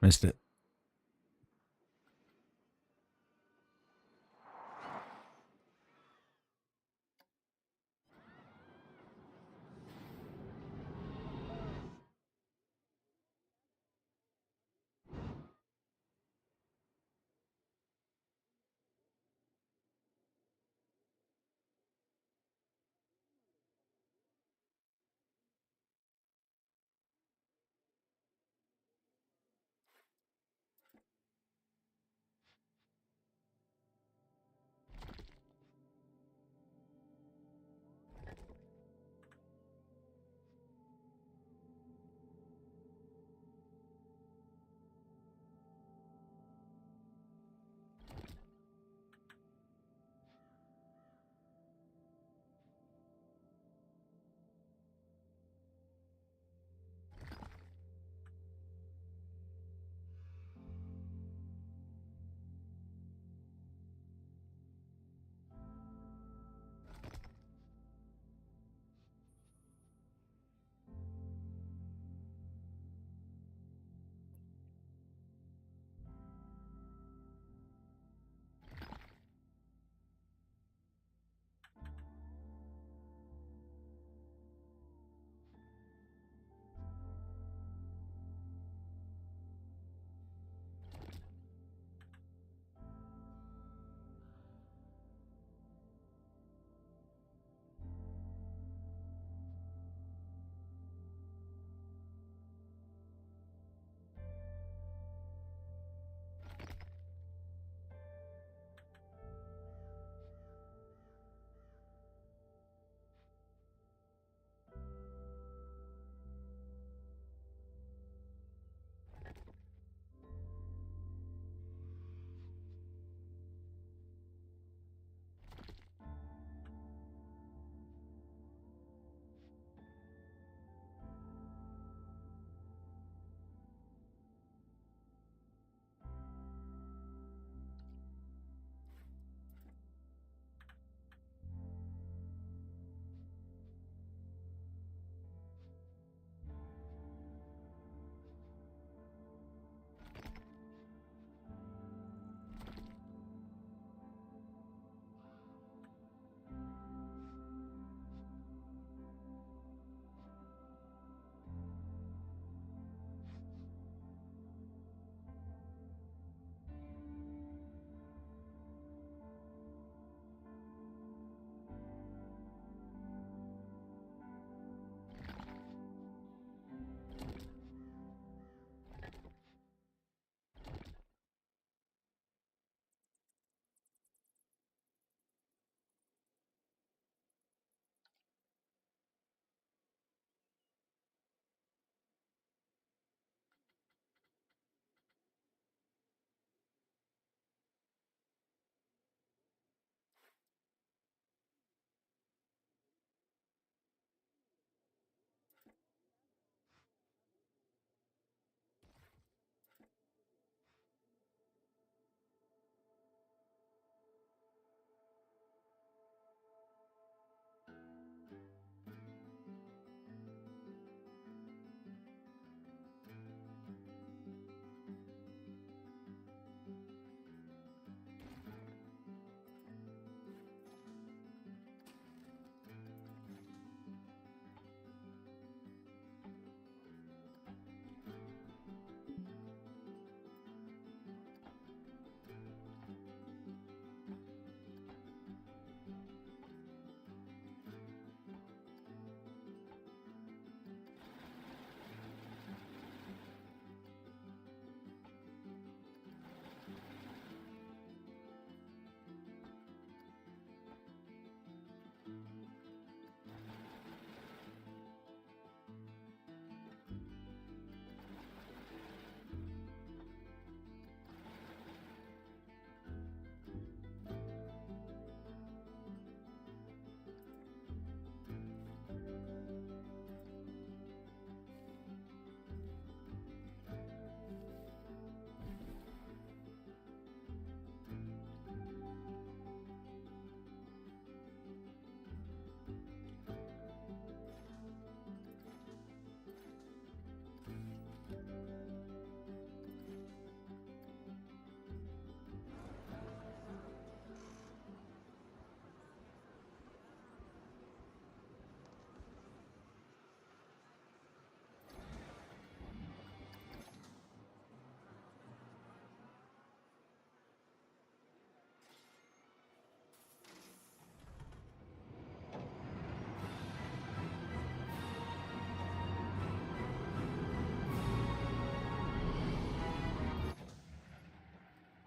Missed it.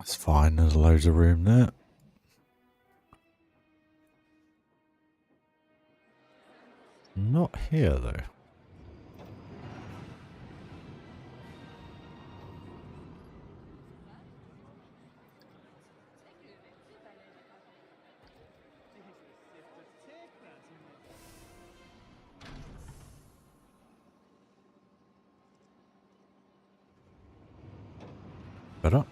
That's fine, there's loads of room there. Not here though. Better.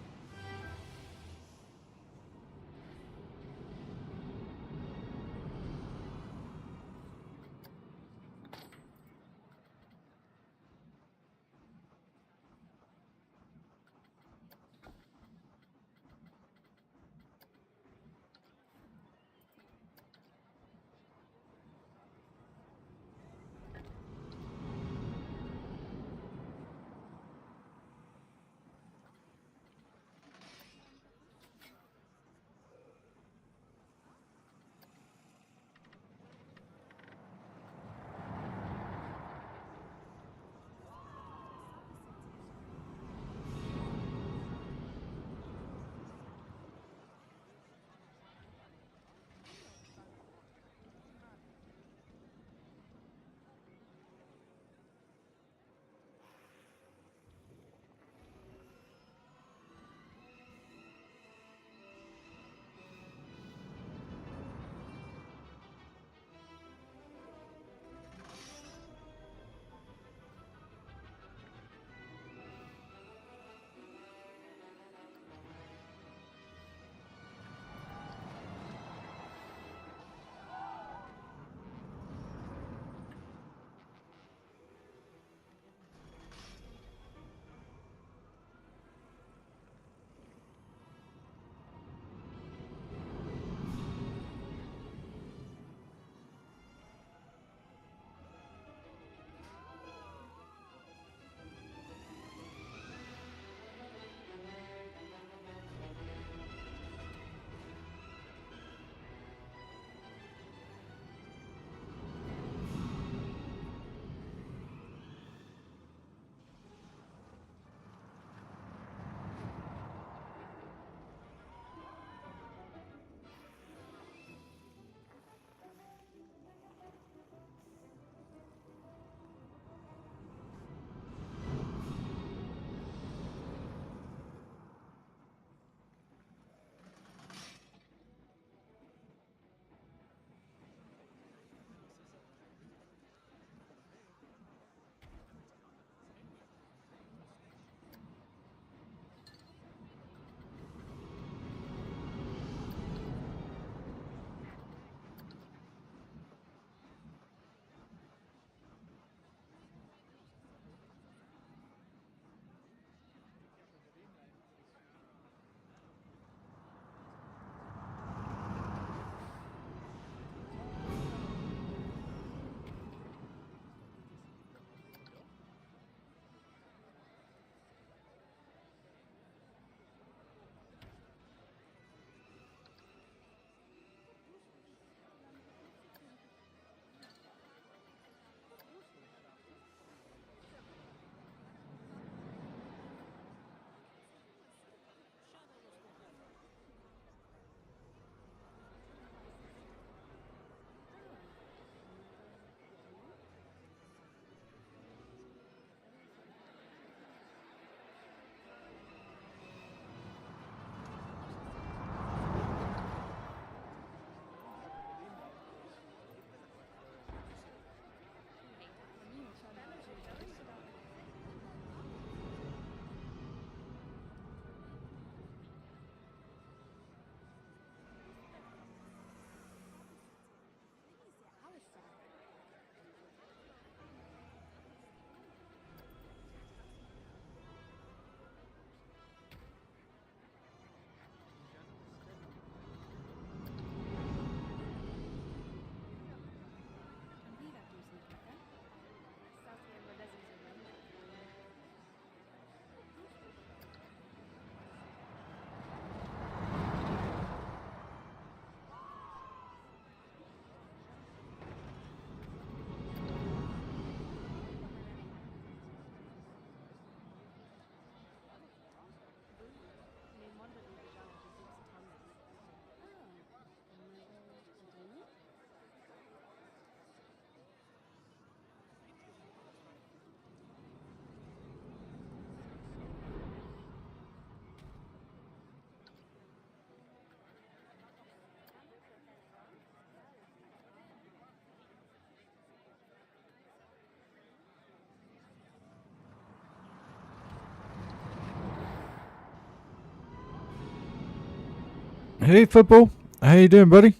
Hey football, how you doing, buddy?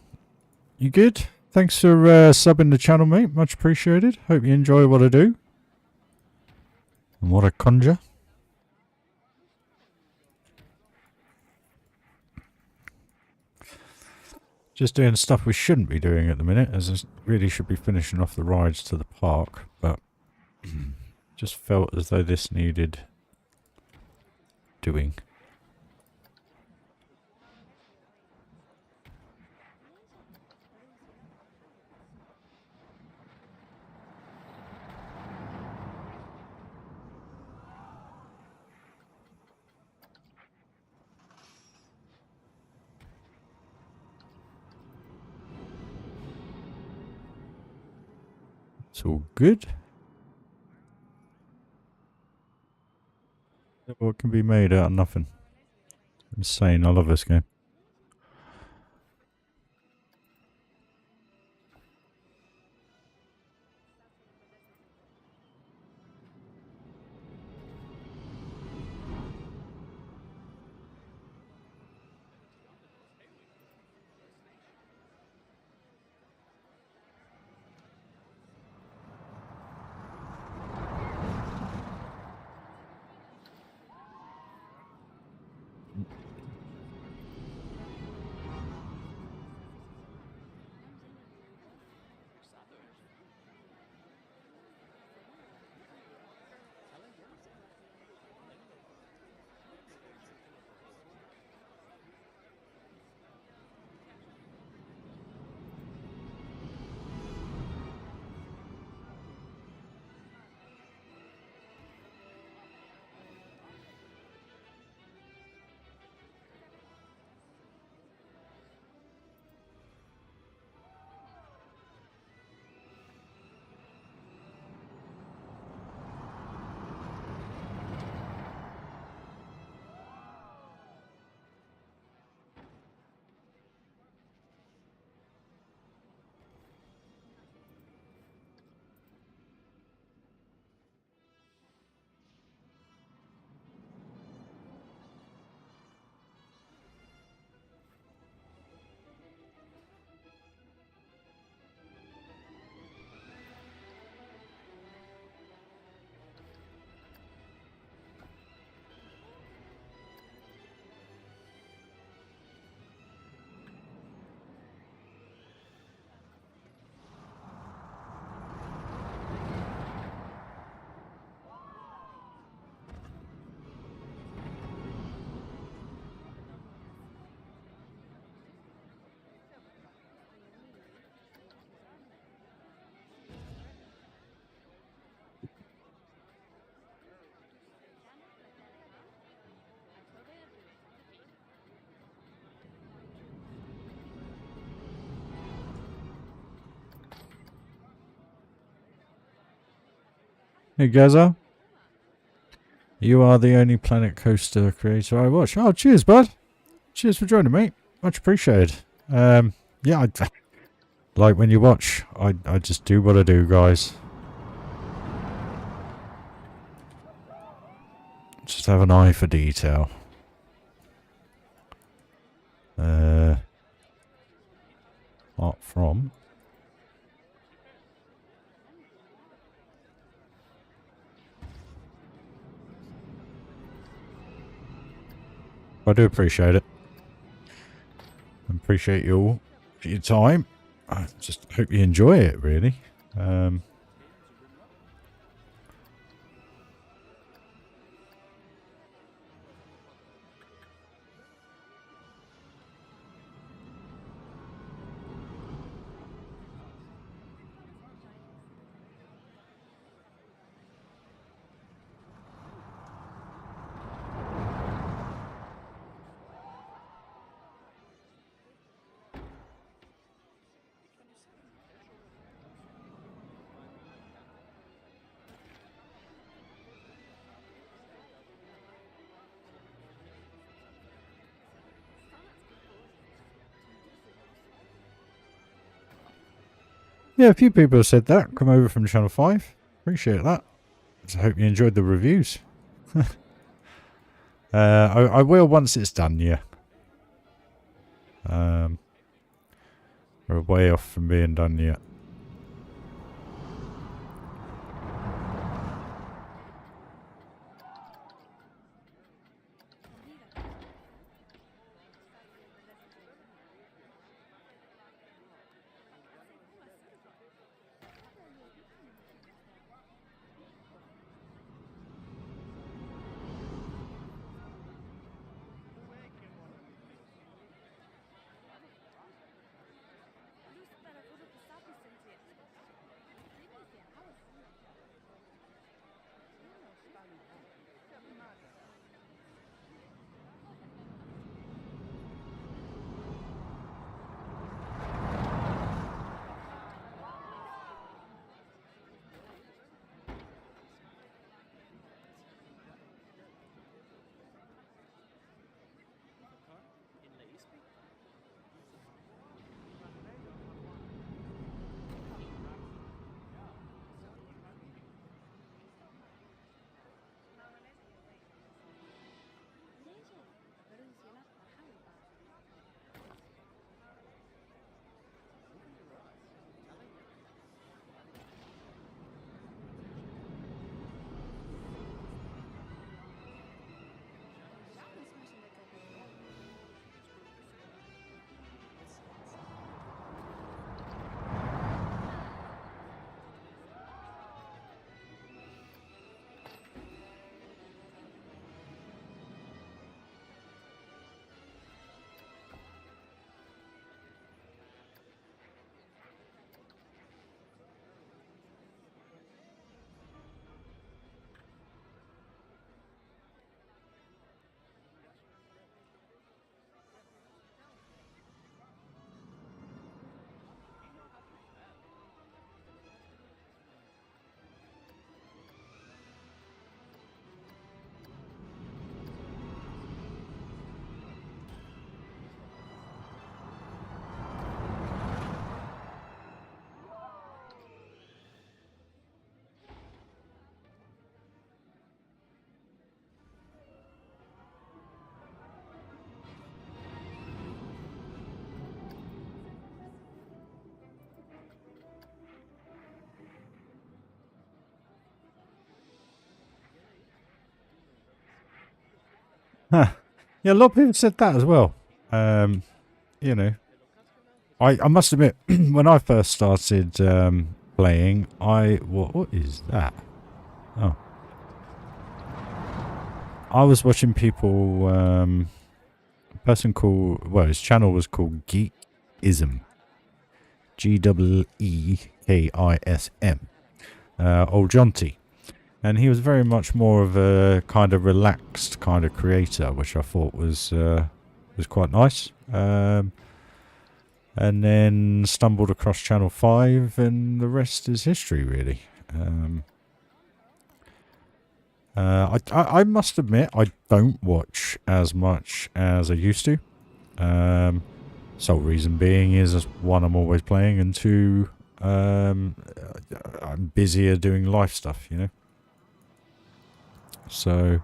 You good? Thanks for subbing the channel, mate. Much appreciated. Hope you enjoy what I do and what I conjure. Just doing stuff we shouldn't be doing at the minute, as I really should be finishing off the rides to the park, but just felt as though this needed doing. It's all good. What can be made out of nothing? Insane, I love this game. Hey Gaza, you are the only Planet Coaster creator I watch. Oh, cheers, bud. Cheers for joining, mate. Much appreciated. Yeah, like when you watch, I just do what I do, guys. Just have an eye for detail. Apart from... I do appreciate it. I appreciate you all for your time. I just hope you enjoy it, really. Yeah, a few people have said that. Come over from Channel 5. Appreciate that. I hope you enjoyed the reviews. I will once it's done, yeah. We're way off from being done yet. Huh. Yeah, a lot of people said that as well. You know, I must admit, when I first started playing, what is that? Oh, I was watching people. A person called, well, his channel was called Geekism, GEEKISM. Old Jonty. And he was very much more of a kind of relaxed kind of creator, which I thought was quite nice. And then stumbled across Channel 5, and the rest is history, really. I must admit, I don't watch as much as I used to. Sole reason being is, one, I'm always playing, and two, I'm busier doing life stuff, you know. So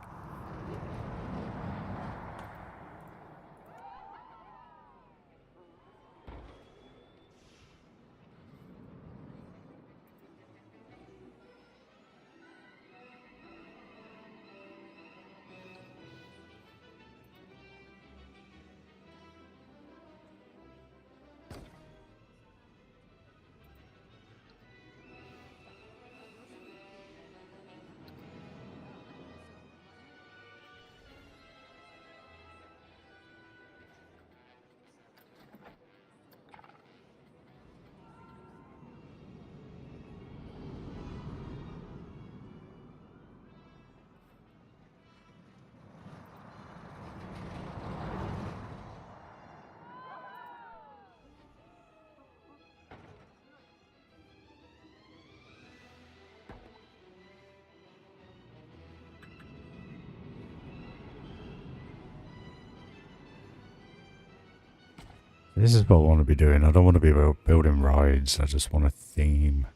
this is what I want to be doing. I don't want to be building rides. I just want a theme.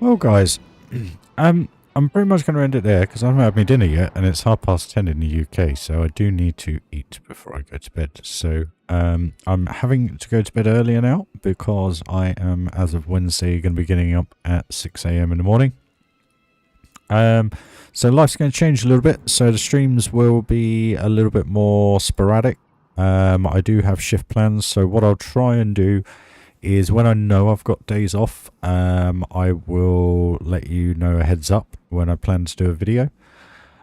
Well, guys, I'm pretty much going to end it there because I haven't had my dinner yet, and it's 10:30 in the UK, so I do need to eat before I go to bed. So I'm having to go to bed earlier now because I am, as of Wednesday, going to be getting up at 6 a.m. in the morning. So life's going to change a little bit, so the streams will be a little bit more sporadic. I do have shift plans, so what I'll try and do is when I know I've got days off, I will let you know a heads up when I plan to do a video.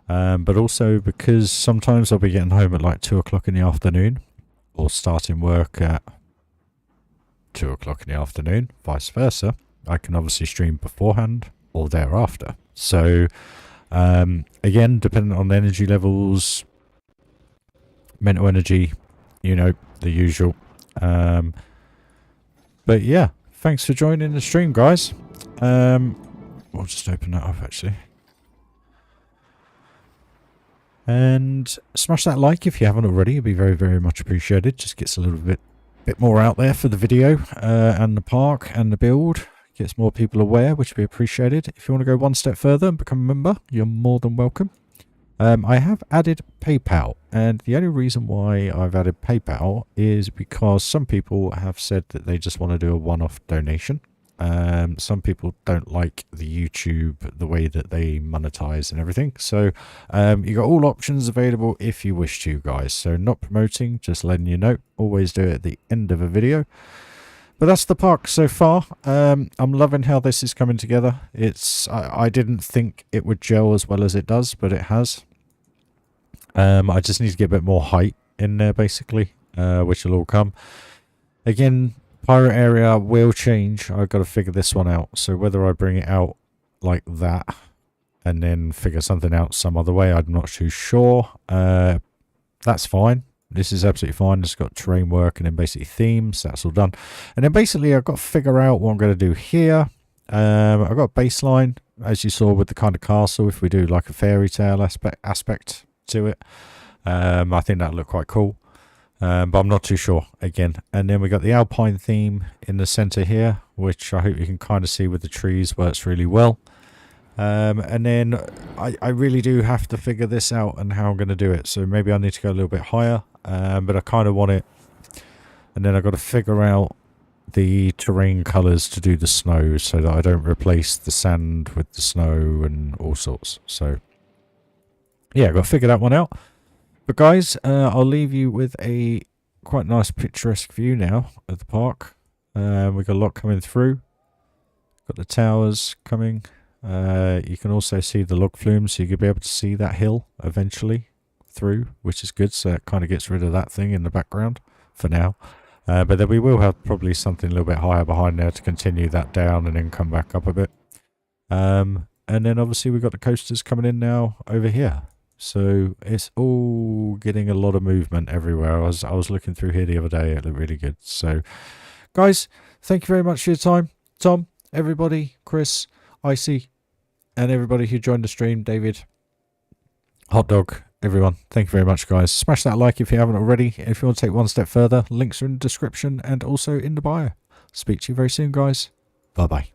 But also because sometimes I'll be getting home at like 2 o'clock in the afternoon, or starting work at 2 o'clock in the afternoon, vice versa. I can obviously stream beforehand or thereafter. So again, depending on the energy levels, mental energy, you know, the usual. But yeah, thanks for joining the stream, guys. We'll just open that up actually. And smash that like if you haven't already. It'd be very, very much appreciated. Just gets a little bit more out there for the video and the park and the build. Gets more people aware, which would be appreciated. If you want to go one step further and become a member, you're more than welcome. I have added PayPal, and the only reason why I've added PayPal is because some people have said that they just want to do a one-off donation. Some people don't like the YouTube, the way that they monetize and everything. So you got all options available if you wish to, guys. So not promoting, just letting you know. Always do it at the end of a video. But that's the park so far. I'm loving how this is coming together. I didn't think it would gel as well as it does, but it has. I just need to get a bit more height in there, basically, which will all come. Again, pirate area will change. I've got to figure this one out. So whether I bring it out like that and then figure something out some other way, I'm not too sure. That's fine. This is absolutely fine. It's got terrain work and then basically themes. That's all done. And then basically I've got to figure out what I'm going to do here. I've got a baseline, as you saw with the kind of castle. If we do like a fairy tale aspect to it, I think that'll look quite cool. But I'm not too sure again. And then we got the alpine theme in the center here, which I hope you can kind of see with the trees, works really well. And then I really do have to figure this out and how I'm going to do it. So maybe I need to go a little bit higher, but I kind of want it. And then I've got to figure out the terrain colors to do the snow so that I don't replace the sand with the snow and all sorts. So yeah, I've got to figure that one out. But guys, I'll leave you with a quite nice picturesque view now of the park. We've got a lot coming through. Got the towers coming. You can also see the log flumes, so you could be able to see that hill eventually through, which is good. So it kind of gets rid of that thing in the background for now. But then we will have probably something a little bit higher behind there to continue that down and then come back up a bit. And then obviously we've got the coasters coming in now over here. So it's all getting a lot of movement everywhere. I was looking through here the other day. It looked really good. So guys, thank you very much for your time. Tom, everybody, Chris, Icy, and everybody who joined the stream, David, Hot Dog, everyone. Thank you very much, guys. Smash that like if you haven't already. If you want to take one step further, links are in the description and also in the bio. Speak to you very soon, guys. Bye-bye.